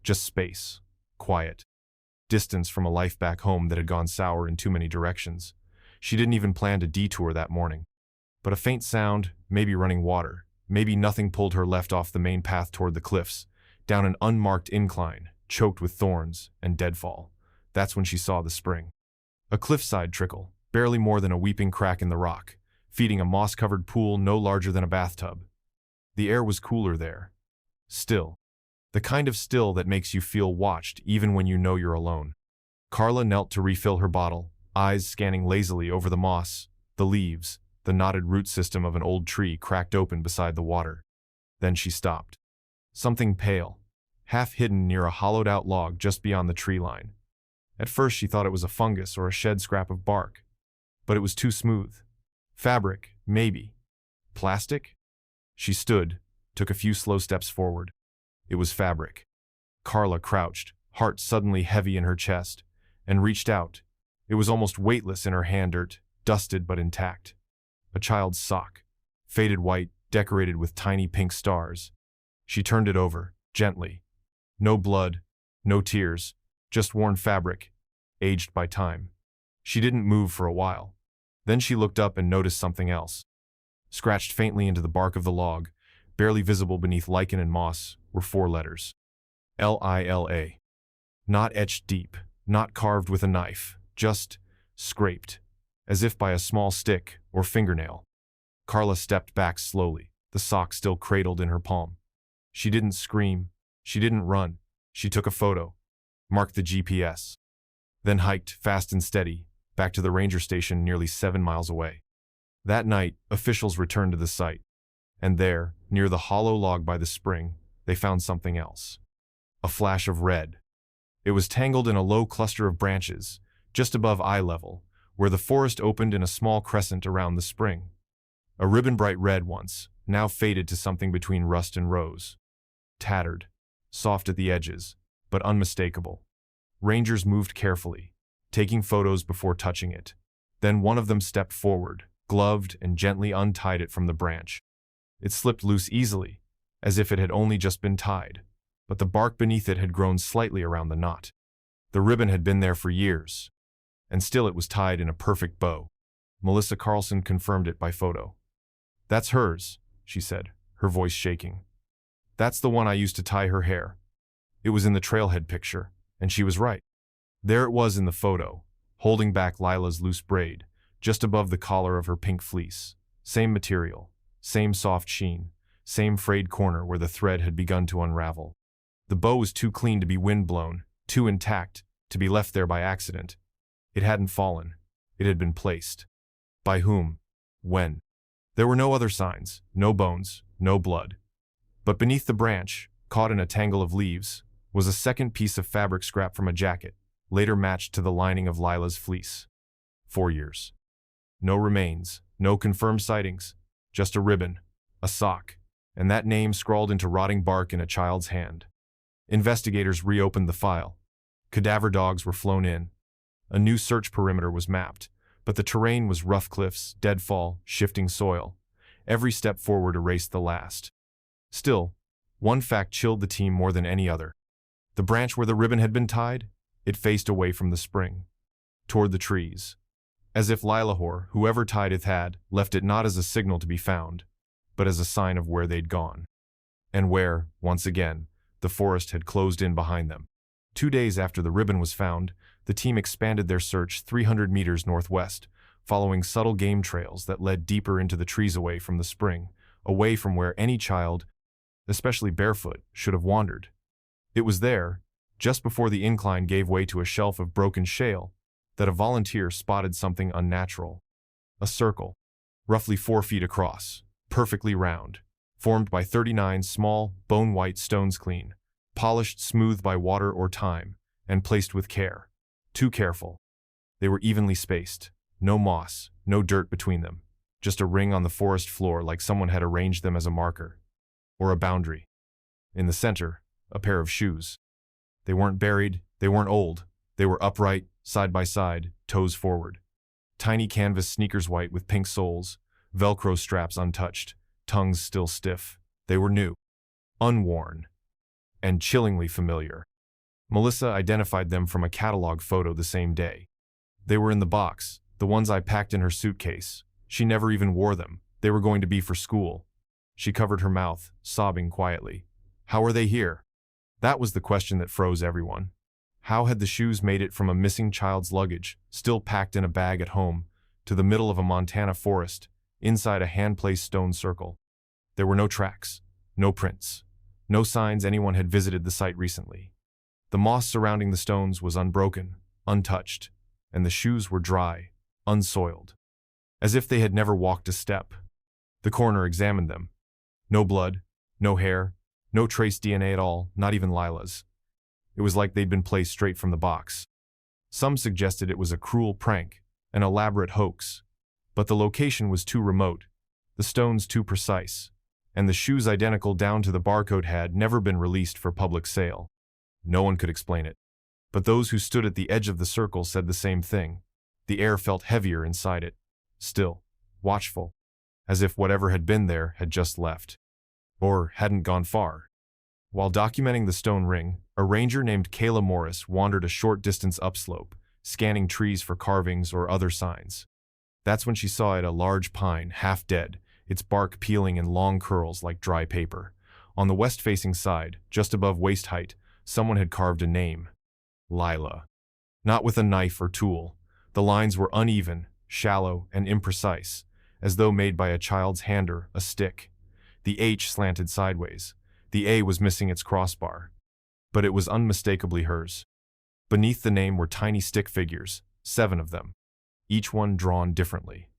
just space, quiet, distance from a life back home that had gone sour in too many directions. She didn't even plan to detour that morning. But a faint sound, maybe running water, maybe nothing, pulled her left off the main path toward the cliffs, down an unmarked incline, choked with thorns and deadfall. That's when she saw the spring. A cliffside trickle, barely more than a weeping crack in the rock, feeding a moss-covered pool no larger than a bathtub. The air was cooler there. Still. The kind of still that makes you feel watched even when you know you're alone. Carla knelt to refill her bottle, eyes scanning lazily over the moss, the leaves, the knotted root system of an old tree cracked open beside the water. Then she stopped. Something pale, half hidden near a hollowed-out log just beyond the tree line. At first she thought it was a fungus or a shed scrap of bark. But it was too smooth. Fabric, maybe. Plastic? She stood, took a few slow steps forward. It was fabric. Carla crouched, heart suddenly heavy in her chest, and reached out. It was almost weightless in her hand, dirt, dusted but intact. A child's sock, faded white, decorated with tiny pink stars. She turned it over, gently. No blood, no tears, just worn fabric, aged by time. She didn't move for a while. Then she looked up and noticed something else. Scratched faintly into the bark of the log, barely visible beneath lichen and moss, were 4 letters. Lila. Not etched deep, not carved with a knife, just scraped, as if by a small stick or fingernail. Carla stepped back slowly, the sock still cradled in her palm. She didn't scream, she didn't run. She took a photo, marked the GPS, then hiked, fast and steady, back to the ranger station nearly 7 miles away. That night, officials returned to the site, and there, near the hollow log by the spring, they found something else. A flash of red. It was tangled in a low cluster of branches, just above eye level, where the forest opened in a small crescent around the spring. A ribbon bright red once, now faded to something between rust and rose. Tattered, soft at the edges, but unmistakable. Rangers moved carefully, taking photos before touching it. Then one of them stepped forward, gloved, and gently untied it from the branch. It slipped loose easily, as if it had only just been tied, but the bark beneath it had grown slightly around the knot. The ribbon had been there for years, and still it was tied in a perfect bow. Melissa Carlson confirmed it by photo. "That's hers," she said, her voice shaking. "That's the one I used to tie her hair. It was in the trailhead picture, and she was right." There it was in the photo, holding back Lila's loose braid, just above the collar of her pink fleece. Same material, same soft sheen, same frayed corner where the thread had begun to unravel. The bow was too clean to be wind-blown, too intact to be left there by accident. It hadn't fallen. It had been placed. By whom? When? There were no other signs, no bones, no blood. But beneath the branch, caught in a tangle of leaves, was a second piece of fabric scrap from a jacket, later matched to the lining of Lila's fleece. 4 years. No remains, no confirmed sightings, just a ribbon, a sock, and that name scrawled into rotting bark in a child's hand. Investigators reopened the file. Cadaver dogs were flown in. A new search perimeter was mapped, but the terrain was rough cliffs, deadfall, shifting soil. Every step forward erased the last. Still, one fact chilled the team more than any other. The branch where the ribbon had been tied, it faced away from the spring, toward the trees, as if Lilahor, whoever tied it had, left it not as a signal to be found, but as a sign of where they'd gone. And where, once again, the forest had closed in behind them. 2 days after the ribbon was found, the team expanded their search 300 meters northwest, following subtle game trails that led deeper into the trees away from the spring, away from where any child, especially barefoot, should have wandered. It was there, just before the incline gave way to a shelf of broken shale, that a volunteer spotted something unnatural. A circle, roughly 4 feet across, perfectly round, formed by 39 small, bone-white stones clean, polished smooth by water or time, and placed with care. Too careful. They were evenly spaced, no moss, no dirt between them, just a ring on the forest floor like someone had arranged them as a marker, or a boundary. In the center, a pair of shoes. They weren't buried, they weren't old, they were upright, side by side, toes forward. Tiny canvas sneakers white with pink soles, Velcro straps untouched, tongues still stiff. They were new, unworn, and chillingly familiar. Melissa identified them from a catalog photo the same day. They were in the box, the ones I packed in her suitcase. She never even wore them. They were going to be for school. She covered her mouth, sobbing quietly. How are they here? That was the question that froze everyone. How had the shoes made it from a missing child's luggage, still packed in a bag at home, to the middle of a Montana forest, inside a hand-placed stone circle? There were no tracks, no prints, no signs anyone had visited the site recently. The moss surrounding the stones was unbroken, untouched, and the shoes were dry, unsoiled, as if they had never walked a step. The coroner examined them. No blood, no hair, no trace DNA at all, not even Lila's. It was like they'd been placed straight from the box. Some suggested it was a cruel prank, an elaborate hoax, but the location was too remote, the stones too precise, and the shoes identical down to the barcode had never been released for public sale. No one could explain it. But those who stood at the edge of the circle said the same thing. The air felt heavier inside it, still, watchful, as if whatever had been there had just left, or hadn't gone far. While documenting the stone ring, a ranger named Kayla Morris wandered a short distance upslope, scanning trees for carvings or other signs. That's when she saw it, a large pine, half dead, its bark peeling in long curls like dry paper. On the west-facing side, just above waist height, someone had carved a name. Lila. Not with a knife or tool. The lines were uneven, shallow, and imprecise, as though made by a child's hand or a stick. The H slanted sideways. The A was missing its crossbar. But it was unmistakably hers. Beneath the name were tiny stick figures, 7 of them, each one drawn differently.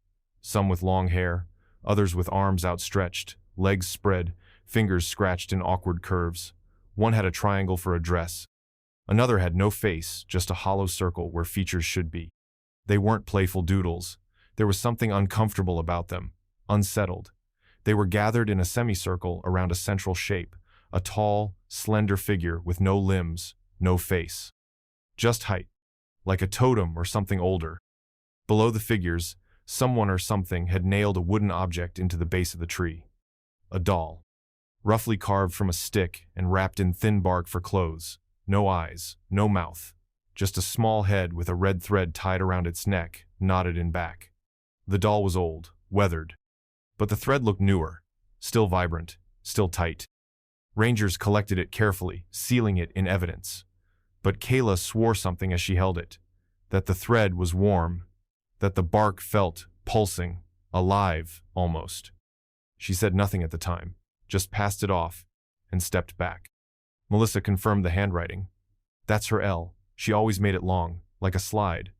Some with long hair, others with arms outstretched, legs spread, fingers scratched in awkward curves. One had a triangle for a dress. Another had no face, just a hollow circle where features should be. They weren't playful doodles. There was something uncomfortable about them, unsettled. They were gathered in a semicircle around a central shape, a tall, slender figure with no limbs, no face. Just height, like a totem or something older. Below the figures, someone or something had nailed a wooden object into the base of the tree. A doll, roughly carved from a stick and wrapped in thin bark for clothes. No eyes, no mouth, just a small head with a red thread tied around its neck, knotted in back. The doll was old, weathered, but the thread looked newer, still vibrant, still tight. Rangers collected it carefully, sealing it in evidence. But Kayla swore something as she held it, that the thread was warm, that the bark felt pulsing, alive, almost. She said nothing at the time, just passed it off, and stepped back. Melissa confirmed the handwriting. That's her L. She always made it long, like a slide.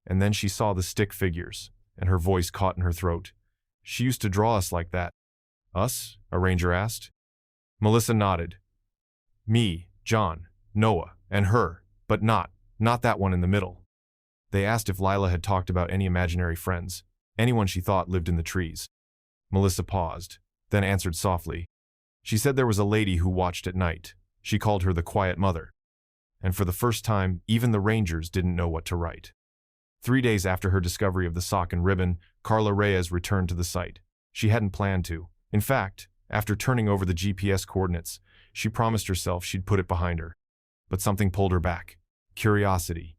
And then she saw the stick figures, and her voice caught in her throat. She used to draw us like that. Us? A ranger asked. Melissa nodded. Me, John, Noah, and her, but not that one in the middle. They asked if Lila had talked about any imaginary friends, anyone she thought lived in the trees. Melissa paused, then answered softly. She said there was a lady who watched at night. She called her the Quiet Mother. And for the first time, even the Rangers didn't know what to write. 3 days after her discovery of the sock and ribbon, Carla Reyes returned to the site. She hadn't planned to. In fact, after turning over the GPS coordinates, she promised herself she'd put it behind her. But something pulled her back. Curiosity.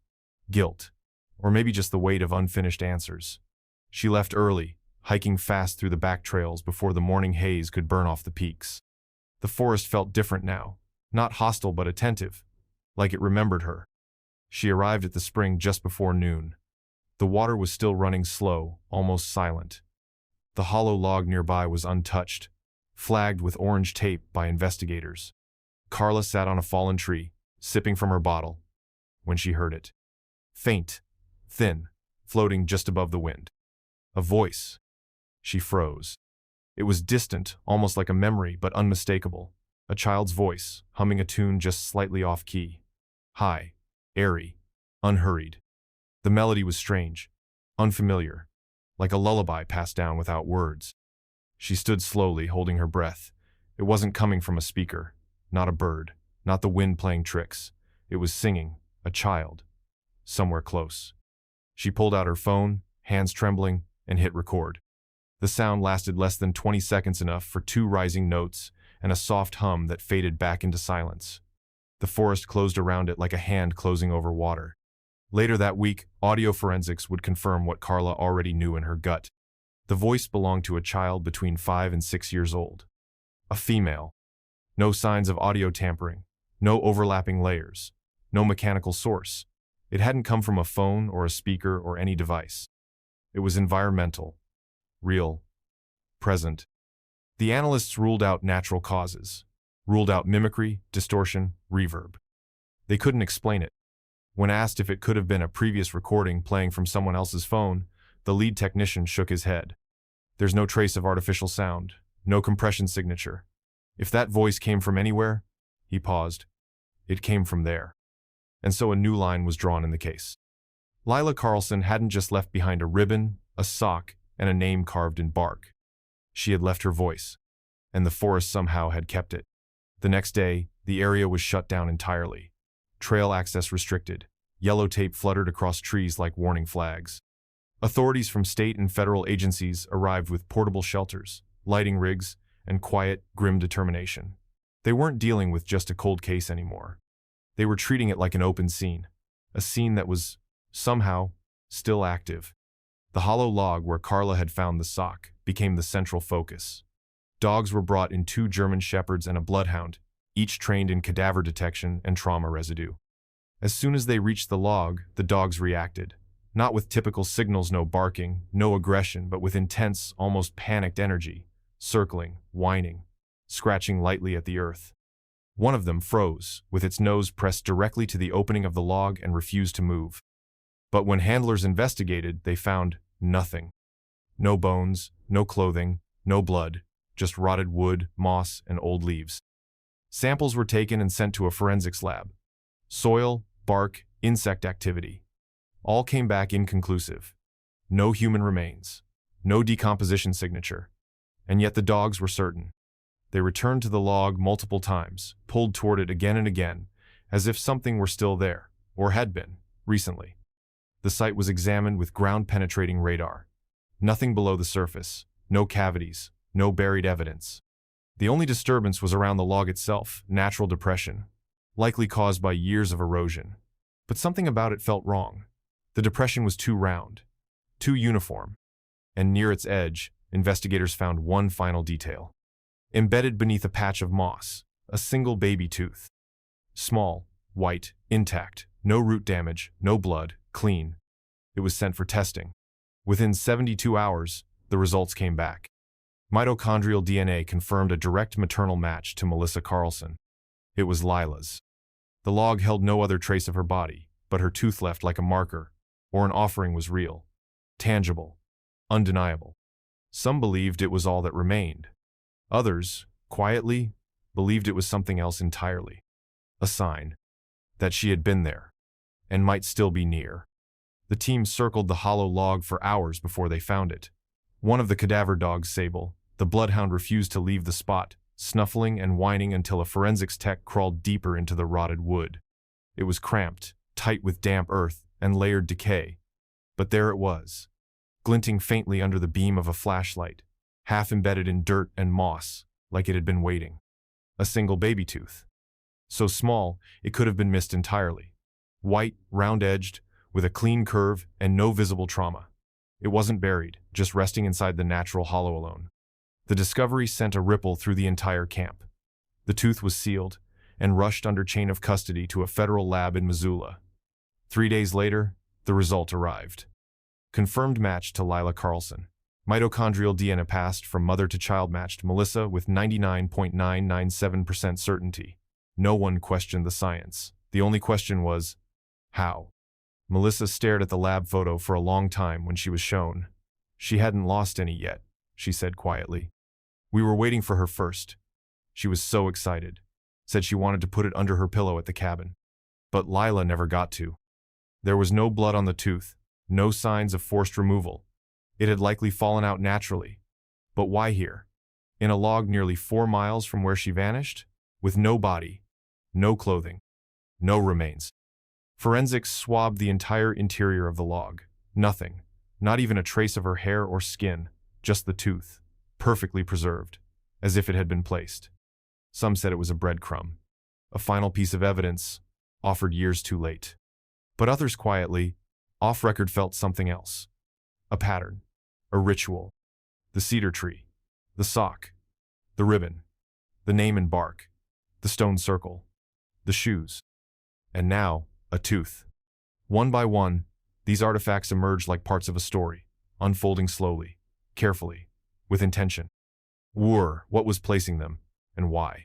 Guilt. Or maybe just the weight of unfinished answers. She left early, hiking fast through the back trails before the morning haze could burn off the peaks. The forest felt different now. Not hostile but attentive, like it remembered her. She arrived at the spring just before noon. The water was still running slow, almost silent. The hollow log nearby was untouched, flagged with orange tape by investigators. Carla sat on a fallen tree, sipping from her bottle, when she heard it. Faint, thin, floating just above the wind. A voice. She froze. It was distant, almost like a memory, but unmistakable. A child's voice, humming a tune just slightly off-key. High, airy, unhurried. The melody was strange, unfamiliar, like a lullaby passed down without words. She stood slowly, holding her breath. It wasn't coming from a speaker, not a bird, not the wind playing tricks. It was singing, a child, somewhere close. She pulled out her phone, hands trembling, and hit record. The sound lasted less than 20 seconds, enough for 2 rising notes and a soft hum that faded back into silence. The forest closed around it like a hand closing over water. Later that week, audio forensics would confirm what Carla already knew in her gut. The voice belonged to a child between 5 and 6 years old. A female. No signs of audio tampering, no overlapping layers, no mechanical source. It hadn't come from a phone or a speaker or any device. It was environmental, real, present. The analysts ruled out natural causes, ruled out mimicry, distortion, reverb. They couldn't explain it. When asked if it could have been a previous recording playing from someone else's phone, the lead technician shook his head. There's no trace of artificial sound, no compression signature. If that voice came from anywhere, he paused, it came from there. And so a new line was drawn in the case. Lila Carlson hadn't just left behind a ribbon, a sock, and a name carved in bark. She had left her voice, and the forest somehow had kept it. The next day, the area was shut down entirely. Trail access restricted. Yellow tape fluttered across trees like warning flags. Authorities from state and federal agencies arrived with portable shelters, lighting rigs, and quiet, grim determination. They weren't dealing with just a cold case anymore. They were treating it like an open scene, a scene that was, somehow, still active. The hollow log where Carla had found the sock became the central focus. Dogs were brought in, 2 German shepherds and a bloodhound, each trained in cadaver detection and trauma residue. As soon as they reached the log, the dogs reacted, not with typical signals, no barking, no aggression, but with intense, almost panicked energy, circling, whining, scratching lightly at the earth. One of them froze, with its nose pressed directly to the opening of the log, and refused to move. But when handlers investigated, they found nothing. No bones, no clothing, no blood, just rotted wood, moss, and old leaves. Samples were taken and sent to a forensics lab. Soil, bark, insect activity. All came back inconclusive. No human remains. No decomposition signature. And yet the dogs were certain. They returned to the log multiple times, pulled toward it again and again, as if something were still there, or had been, recently. The site was examined with ground-penetrating radar. Nothing below the surface, no cavities, no buried evidence. The only disturbance was around the log itself, natural depression, likely caused by years of erosion. But something about it felt wrong. The depression was too round, too uniform, and near its edge, investigators found one final detail. Embedded beneath a patch of moss, a single baby tooth. Small, white, intact, no root damage, no blood, clean. It was sent for testing. Within 72 hours, the results came back. Mitochondrial DNA confirmed a direct maternal match to Melissa Carlson. It was Lila's. The log held no other trace of her body, but her tooth left like a marker, or an offering was real, tangible, undeniable. Some believed it was all that remained. Others, quietly, believed it was something else entirely. A sign that she had been there, and might still be near. The team circled the hollow log for hours before they found it. One of the cadaver dogs, Sable, the bloodhound, refused to leave the spot, snuffling and whining until a forensics tech crawled deeper into the rotted wood. It was cramped, tight with damp earth and layered decay. But there it was, glinting faintly under the beam of a flashlight, half embedded in dirt and moss, like it had been waiting. A single baby tooth. So small, it could have been missed entirely. White, round-edged, with a clean curve and no visible trauma. It wasn't buried, just resting inside the natural hollow alone. The discovery sent a ripple through the entire camp. The tooth was sealed and rushed under chain of custody to a federal lab in Missoula. 3 days later, the result arrived. Confirmed match to Lila Carlson. Mitochondrial DNA passed from mother to child, matched Melissa with 99.997% certainty. No one questioned the science. The only question was, how? Melissa stared at the lab photo for a long time when she was shown. She hadn't lost any yet, she said quietly. We were waiting for her first. She was so excited. Said she wanted to put it under her pillow at the cabin. But Lila never got to. There was no blood on the tooth, no signs of forced removal. It had likely fallen out naturally. But why here? In a log nearly 4 miles from where she vanished? With no body, no clothing, no remains. Forensics swabbed the entire interior of the log. Nothing, not even a trace of her hair or skin, just the tooth, perfectly preserved, as if it had been placed. Some said it was a breadcrumb, a final piece of evidence, offered years too late. But others quietly, off-record, felt something else. A pattern, a ritual. The cedar tree, the sock, the ribbon, the name and bark, the stone circle, the shoes. And now, a tooth. One by one, these artifacts emerged like parts of a story, unfolding slowly, carefully, with intention. What was placing them, and why?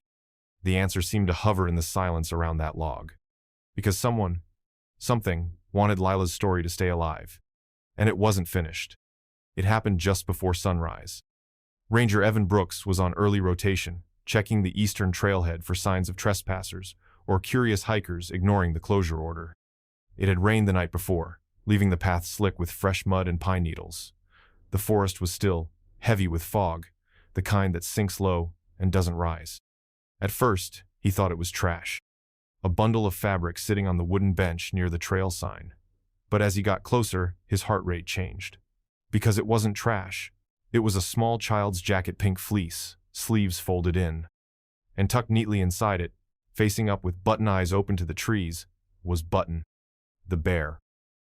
The answer seemed to hover in the silence around that log. Because something, wanted Lila's story to stay alive. And it wasn't finished. It happened just before sunrise. Ranger Evan Brooks was on early rotation, checking the eastern trailhead for signs of trespassers or curious hikers ignoring the closure order. It had rained the night before, leaving the path slick with fresh mud and pine needles. The forest was still, heavy with fog, the kind that sinks low and doesn't rise. At first, he thought it was trash, a bundle of fabric sitting on the wooden bench near the trail sign. But as he got closer, his heart rate changed. Because it wasn't trash. It was a small child's jacket, pink fleece, sleeves folded in. And tucked neatly inside it, facing up with Button eyes open to the trees, was Button. The bear.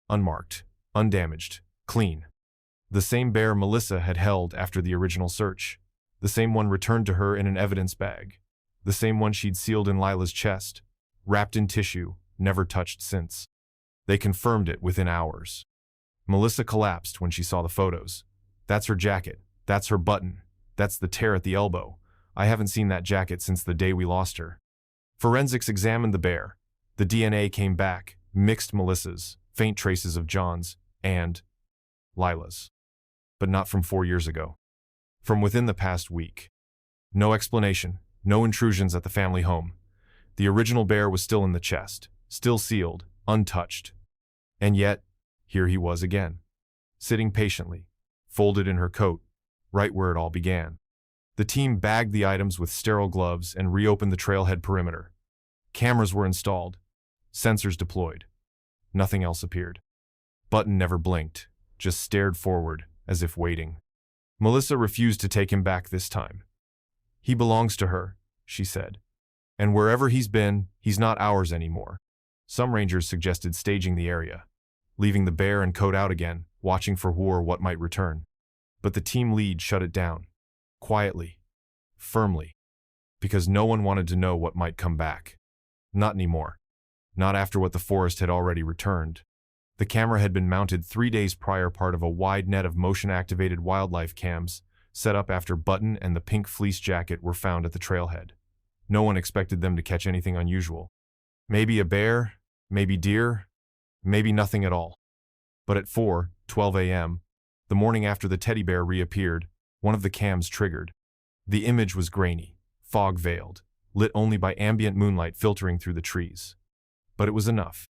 Unmarked, undamaged, clean. The same bear Melissa had held after the original search. The same one returned to her in an evidence bag. The same one she'd sealed in Lila's chest, wrapped in tissue, never touched since. They confirmed it within hours. Melissa collapsed when she saw the photos. That's her jacket. That's her Button. That's the tear at the elbow. I haven't seen that jacket since the day we lost her. Forensics examined the bear. The DNA came back, mixed Melissa's, faint traces of John's, and Lila's. But not from 4 years ago. From within the past week. No explanation, no intrusions at the family home. The original bear was still in the chest, still sealed, untouched. And yet, here he was again, sitting patiently, folded in her coat, right where it all began. The team bagged the items with sterile gloves and reopened the trailhead perimeter. Cameras were installed, sensors deployed. Nothing else appeared. Button never blinked, just stared forward, as if waiting. Melissa refused to take him back this time. He belongs to her, she said. And wherever he's been, he's not ours anymore. Some rangers suggested staging the area, leaving the bear and coat out again, watching for who or what might return. But the team lead shut it down. Quietly. Firmly. Because no one wanted to know what might come back. Not anymore. Not after what the forest had already returned. The camera had been mounted 3 days prior, part of a wide net of motion-activated wildlife cams set up after Button and the pink fleece jacket were found at the trailhead. No one expected them to catch anything unusual. Maybe a bear, maybe deer, maybe nothing at all. But at 4:12 a.m., the morning after the teddy bear reappeared, one of the cams triggered. The image was grainy, fog-veiled, lit only by ambient moonlight filtering through the trees. But it was enough.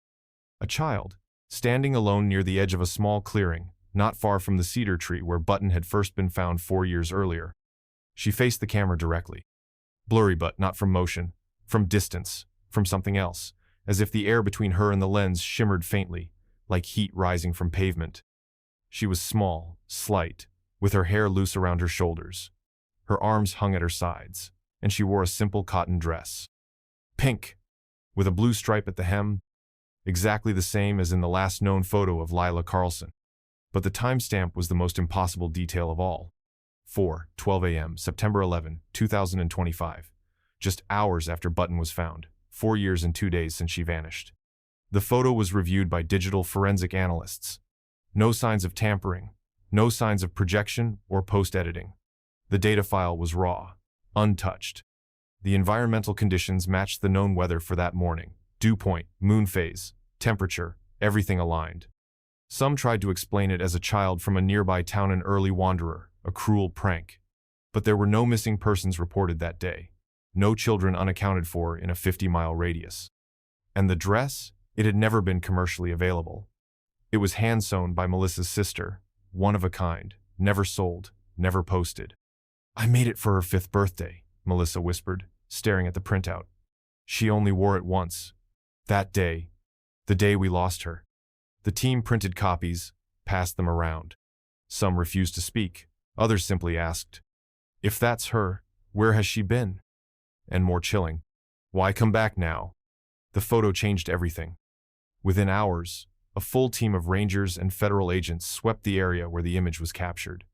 A child, standing alone near the edge of a small clearing, not far from the cedar tree where Button had first been found 4 years earlier. She faced the camera directly. Blurry, but not from motion, from distance, from something else, as if the air between her and the lens shimmered faintly, like heat rising from pavement. She was small, slight, with her hair loose around her shoulders. Her arms hung at her sides, and she wore a simple cotton dress. Pink, with a blue stripe at the hem, exactly the same as in the last known photo of Lila Carlson. But the timestamp was the most impossible detail of all. 4:12 a.m., September 11, 2025. Just hours after Button was found, 4 years and 2 days since she vanished. The photo was reviewed by digital forensic analysts. No signs of tampering, no signs of projection or post-editing. The data file was raw, untouched. The environmental conditions matched the known weather for that morning. Dew point, moon phase, temperature, everything aligned. Some tried to explain it as a child from a nearby town, an early wanderer, a cruel prank. But there were no missing persons reported that day. No children unaccounted for in a 50-mile radius. And the dress? It had never been commercially available. It was hand-sewn by Melissa's sister, one of a kind, never sold, never posted. I made it for her 5th birthday, Melissa whispered, staring at the printout. She only wore it once. That day, the day we lost her. The team printed copies, passed them around. Some refused to speak, others simply asked, if that's her, where has she been? And more chilling, why come back now? The photo changed everything. Within hours, a full team of rangers and federal agents swept the area where the image was captured.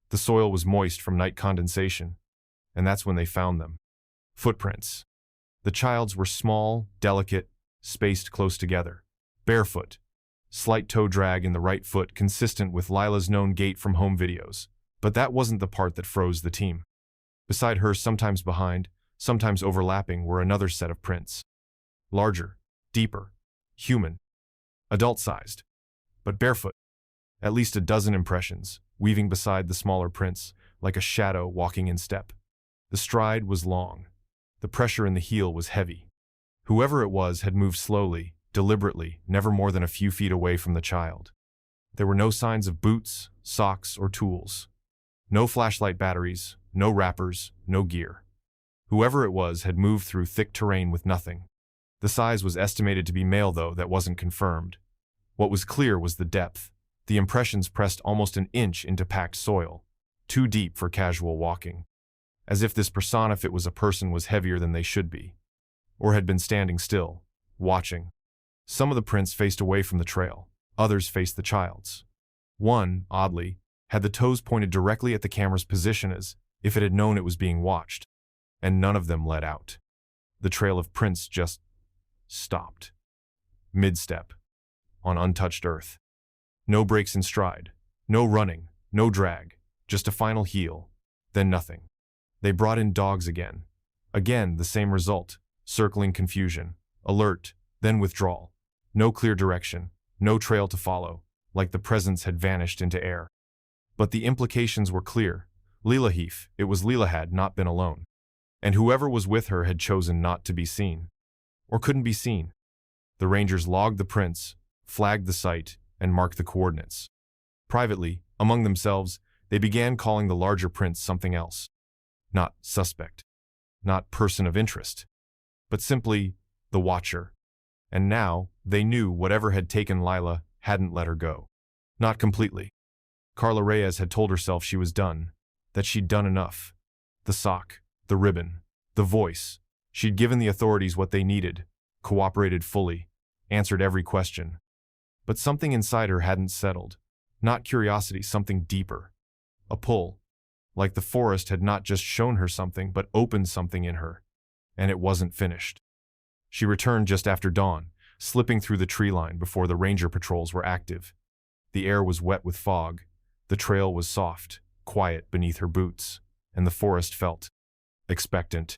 The soil was moist from night condensation, and that's when they found them. Footprints. The child's were small, delicate, spaced close together. Barefoot. Slight toe drag in the right foot, consistent with Lila's known gait from home videos. But that wasn't the part that froze the team. Beside her, sometimes behind, sometimes overlapping, were another set of prints. Larger, deeper, human, adult-sized, but barefoot. At least a dozen impressions, weaving beside the smaller prints, like a shadow walking in step. The stride was long. The pressure in the heel was heavy. Whoever it was had moved slowly, deliberately, never more than a few feet away from the child. There were no signs of boots, socks, or tools. No flashlight batteries, no wrappers, no gear. Whoever it was had moved through thick terrain with nothing. The size was estimated to be male, though that wasn't confirmed. What was clear was the depth. The impressions pressed almost an inch into packed soil, too deep for casual walking. As if this persona, if it was a person, was heavier than they should be, or had been standing still, watching. Some of the prints faced away from the trail, others faced the child's. One, oddly, had the toes pointed directly at the camera's position as if it had known it was being watched, and none of them led out. The trail of prints just stopped. Mid-step, on untouched earth. No breaks in stride, no running, no drag, just a final heel, then nothing. They brought in dogs again. Again, the same result, circling confusion, alert, then withdrawal. No clear direction, no trail to follow, like the presence had vanished into air. But the implications were clear. Lilahif, it was Leela, had not been alone. And whoever was with her had chosen not to be seen. Or couldn't be seen. The rangers logged the prints, flagged the site, and marked the coordinates. Privately, among themselves, they began calling the larger prints something else. Not suspect. Not person of interest. But simply, the Watcher. And now, they knew whatever had taken Lila hadn't let her go. Not completely. Carla Reyes had told herself she was done, that she'd done enough. The sock, the ribbon, the voice. She'd given the authorities what they needed, cooperated fully, answered every question. But something inside her hadn't settled. Not curiosity, something deeper. A pull. Like the forest had not just shown her something, but opened something in her. And it wasn't finished. She returned just after dawn, slipping through the tree line before the ranger patrols were active. The air was wet with fog. The trail was soft, quiet beneath her boots, and the forest felt expectant.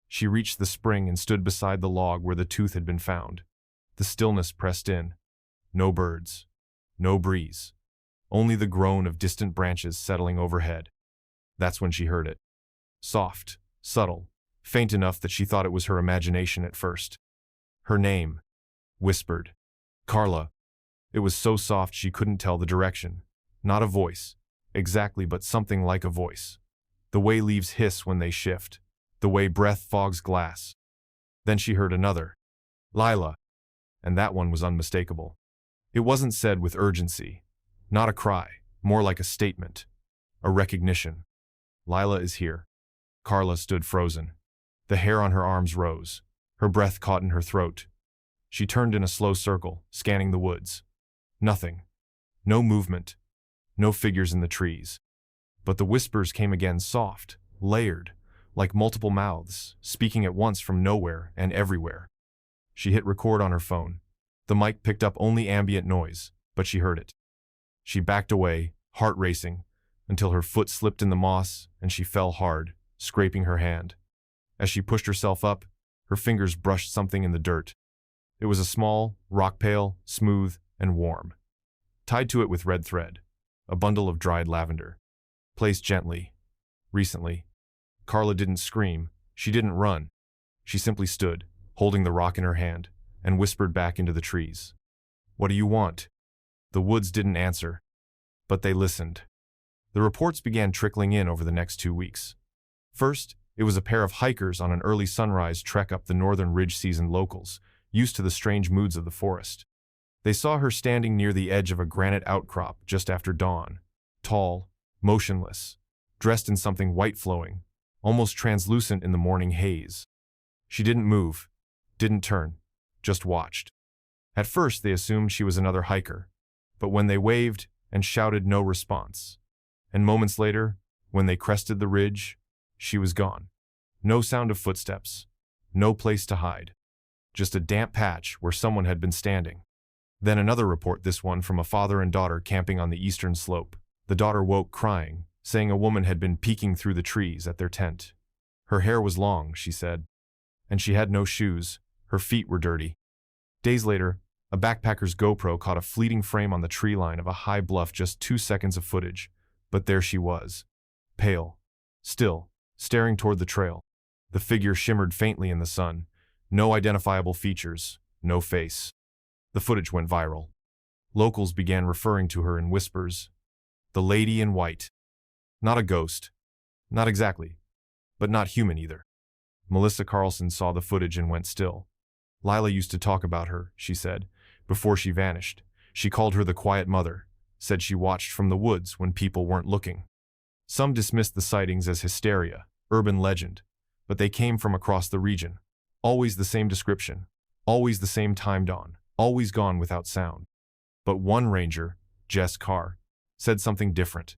She reached the spring and stood beside the log where the tooth had been found. The stillness pressed in. No birds. No breeze. Only the groan of distant branches settling overhead. That's when she heard it. Soft, subtle, faint enough that she thought it was her imagination at first. Her name. Whispered. Carla. It was so soft she couldn't tell the direction. Not a voice. Exactly, but something like a voice. The way leaves hiss when they shift. The way breath fogs glass. Then she heard another. Lila. And that one was unmistakable. It wasn't said with urgency. Not a cry, more like a statement. A recognition. Lila is here. Carla stood frozen. The hair on her arms rose. Her breath caught in her throat. She turned in a slow circle, scanning the woods. Nothing. No movement. No figures in the trees. But the whispers came again, soft, layered, like multiple mouths, speaking at once from nowhere and everywhere. She hit record on her phone. The mic picked up only ambient noise, but she heard it. She backed away, heart racing, until her foot slipped in the moss and she fell hard, scraping her hand. As she pushed herself up, her fingers brushed something in the dirt. It was a small rock pail, smooth and warm. Tied to it with red thread, a bundle of dried lavender. Placed gently. Recently. Carla didn't scream. She didn't run. She simply stood, holding the rock in her hand, and whispered back into the trees. What do you want? The woods didn't answer, but they listened. The reports began trickling in over the next 2 weeks. First, it was a pair of hikers on an early sunrise trek up the northern ridge. Seasoned locals, used to the strange moods of the forest. They saw her standing near the edge of a granite outcrop just after dawn, tall, motionless, dressed in something white flowing, almost translucent in the morning haze. She didn't move, didn't turn, just watched. At first they assumed she was another hiker, but when they waved and shouted, no response. And moments later, when they crested the ridge, she was gone. No sound of footsteps, no place to hide. Just a damp patch where someone had been standing. Then another report, this one from a father and daughter camping on the eastern slope. The daughter woke crying, saying a woman had been peeking through the trees at their tent. Her hair was long, she said, and she had no shoes. Her feet were dirty. Days later, a backpacker's GoPro caught a fleeting frame on the tree line of a high bluff, just 2 seconds of footage. But there she was, pale, still, staring toward the trail. The figure shimmered faintly in the sun. No identifiable features, no face. The footage went viral. Locals began referring to her in whispers. The lady in white. Not a ghost, Not exactly, but not human either. Melissa Carlson saw the footage and went still. Lila used to talk about her, she said, before she vanished. She called her the quiet mother, said she watched from the woods when people weren't looking. Some dismissed the sightings as hysteria, urban legend, but they came from across the region. Always the same description, always the same time dawn, always gone without sound. But one ranger, Jess Carr, said something different.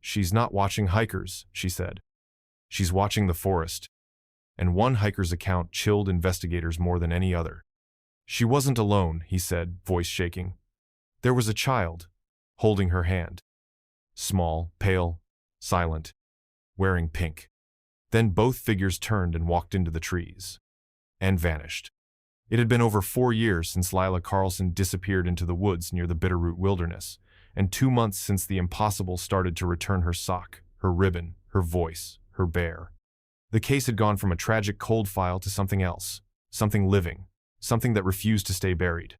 She's not watching hikers, she said. She's watching the forest. And one hiker's account chilled investigators more than any other. She wasn't alone, he said, voice shaking. There was a child, holding her hand. Small, pale, silent, wearing pink. Then both figures turned and walked into the trees. And vanished. It had been over 4 years since Lila Carlson disappeared into the woods near the Bitterroot Wilderness, and 2 months since the impossible started to return her sock, her ribbon, her voice, her bear. The case had gone from a tragic cold file to something else, something living, something that refused to stay buried.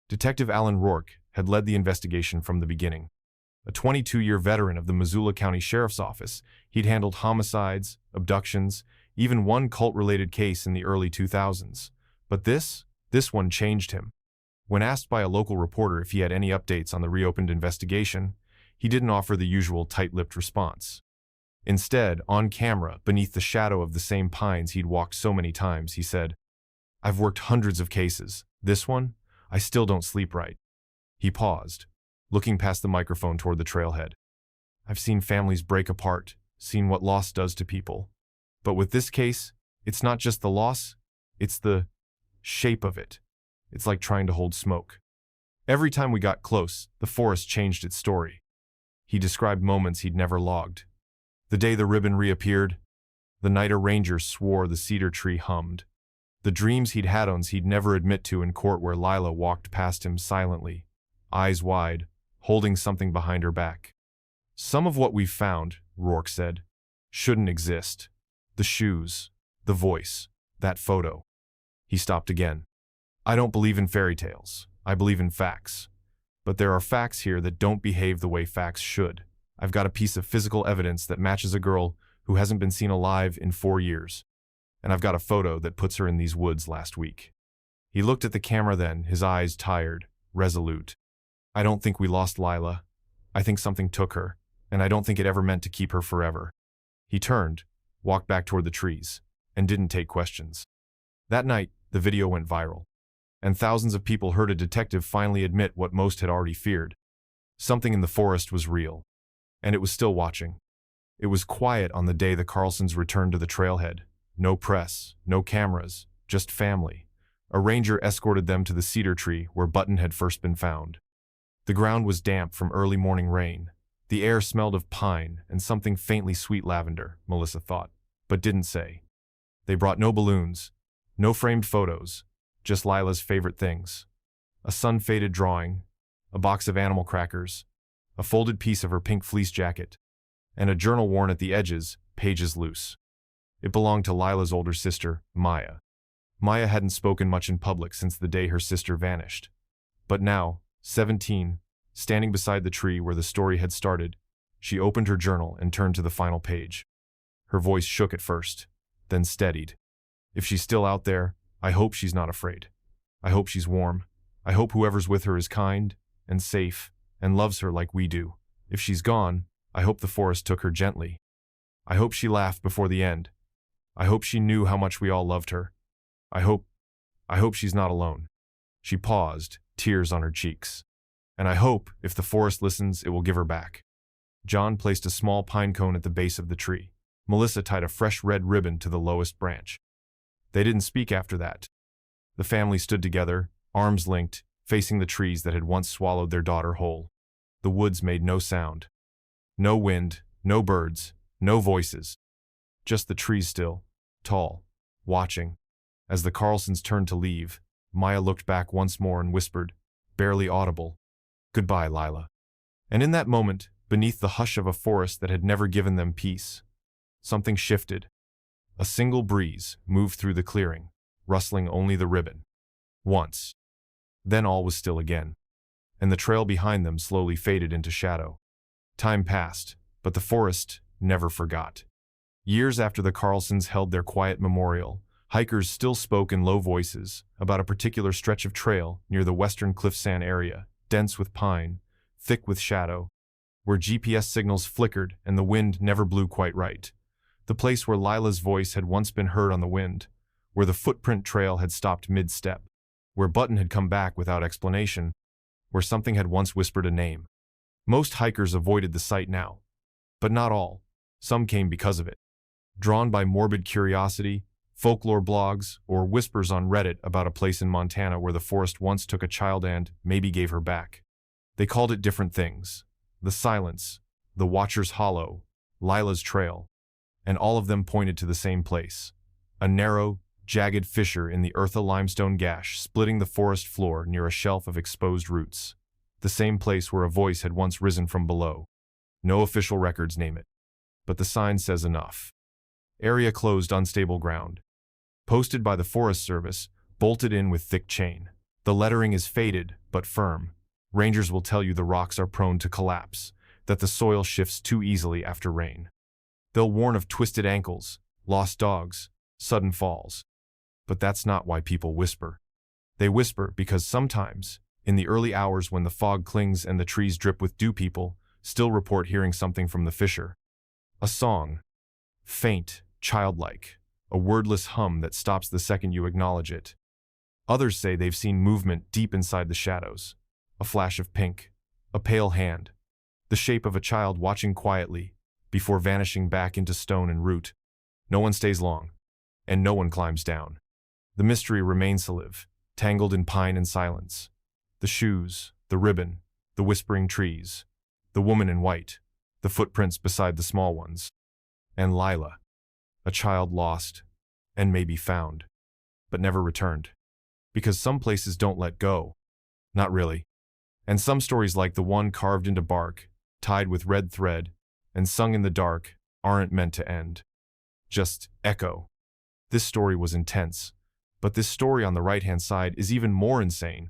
Detective Alan Rourke had led the investigation from the beginning. A 22-year veteran of the Missoula County Sheriff's Office, he'd handled homicides, abductions, even one cult-related case in the early 2000s. But this one changed him. When asked by a local reporter if he had any updates on the reopened investigation, he didn't offer the usual tight-lipped response. Instead, on camera, beneath the shadow of the same pines he'd walked so many times, he said, "I've worked hundreds of cases. This one, I still don't sleep right." He paused, looking past the microphone toward the trailhead. "I've seen families break apart, seen what loss does to people. But with this case, it's not just the loss, it's the shape of it. It's like trying to hold smoke. Every time we got close, the forest changed its story." He described moments he'd never logged. The day the ribbon reappeared, the night a ranger swore the cedar tree hummed, the dreams he'd had on he'd never admit to in court where Lila walked past him silently, eyes wide, holding something behind her back. "Some of what we've found," Rourke said, "shouldn't exist. The shoes, the voice, that photo." He stopped again. "I don't believe in fairy tales. I believe in facts. But there are facts here that don't behave the way facts should. I've got a piece of physical evidence that matches a girl who hasn't been seen alive in 4 years. And I've got a photo that puts her in these woods last week." He looked at the camera then, his eyes tired, resolute. "I don't think we lost Lila. I think something took her, and I don't think it ever meant to keep her forever." He turned, walked back toward the trees, and didn't take questions. That night, the video went viral, and thousands of people heard a detective finally admit what most had already feared. Something in the forest was real, and it was still watching. It was quiet on the day the Carlsons returned to the trailhead. No press, no cameras, just family. A ranger escorted them to the cedar tree where Button had first been found. The ground was damp from early morning rain. The air smelled of pine and something faintly sweet lavender, Melissa thought, but didn't say. They brought no balloons, no framed photos, just Lila's favorite things. A sun-faded drawing, a box of animal crackers, a folded piece of her pink fleece jacket, and a journal worn at the edges, pages loose. It belonged to Lila's older sister, Maya. Maya hadn't spoken much in public since the day her sister vanished. But now, 17, standing beside the tree where the story had started, she opened her journal and turned to the final page. Her voice shook at first, then steadied. "If she's still out there, I hope she's not afraid. I hope she's warm. I hope whoever's with her is kind and safe and loves her like we do. If she's gone, I hope the forest took her gently. I hope she laughed before the end. I hope she knew how much we all loved her. I hope she's not alone." She paused, tears on her cheeks. "And I hope, if the forest listens, it will give her back." John placed a small pine cone at the base of the tree. Melissa tied a fresh red ribbon to the lowest branch. They didn't speak after that. The family stood together, arms linked, facing the trees that had once swallowed their daughter whole. The woods made no sound. No wind, no birds, no voices. Just the trees still, tall, watching. As the Carlsons turned to leave, Maya looked back once more and whispered, barely audible, "Goodbye, Lila." And in that moment, beneath the hush of a forest that had never given them peace, something shifted. A single breeze moved through the clearing, rustling only the ribbon. Once. Then all was still again, and the trail behind them slowly faded into shadow. Time passed, but the forest never forgot. Years after the Carlsons held their quiet memorial, hikers still spoke in low voices about a particular stretch of trail near the western Cliffsand area, dense with pine, thick with shadow, where GPS signals flickered and the wind never blew quite right. The place where Lila's voice had once been heard on the wind, where the footprint trail had stopped mid-step, where Button had come back without explanation, where something had once whispered a name. Most hikers avoided the site now, but not all. Some came because of it. Drawn by morbid curiosity, folklore blogs, or whispers on Reddit about a place in Montana where the forest once took a child and maybe gave her back. They called it different things: the Silence, the Watcher's Hollow, Lila's Trail, and all of them pointed to the same place: a narrow, jagged fissure in the eartha limestone gash splitting the forest floor near a shelf of exposed roots. The same place where a voice had once risen from below. No official records name it, but the sign says enough. Area closed, unstable ground. Posted by the Forest Service, bolted in with thick chain. The lettering is faded, but firm. Rangers will tell you the rocks are prone to collapse, that the soil shifts too easily after rain. They'll warn of twisted ankles, lost dogs, sudden falls. But that's not why people whisper. They whisper because sometimes, in the early hours when the fog clings and the trees drip with dew, people still report hearing something from the fissure. A song. Faint, childlike. A wordless hum that stops the second you acknowledge it. Others say they've seen movement deep inside the shadows. A flash of pink. A pale hand. The shape of a child watching quietly, before vanishing back into stone and root. No one stays long, and no one climbs down. The mystery remains to live, tangled in pine and silence. The shoes, the ribbon, the whispering trees, the woman in white, the footprints beside the small ones. And Lila, a child lost, and maybe found, but never returned. Because some places don't let go. Not really. And some stories, like the one carved into bark, tied with red thread, and sung in the dark, aren't meant to end. Just echo. This story was intense, but this story on the right-hand side is even more insane.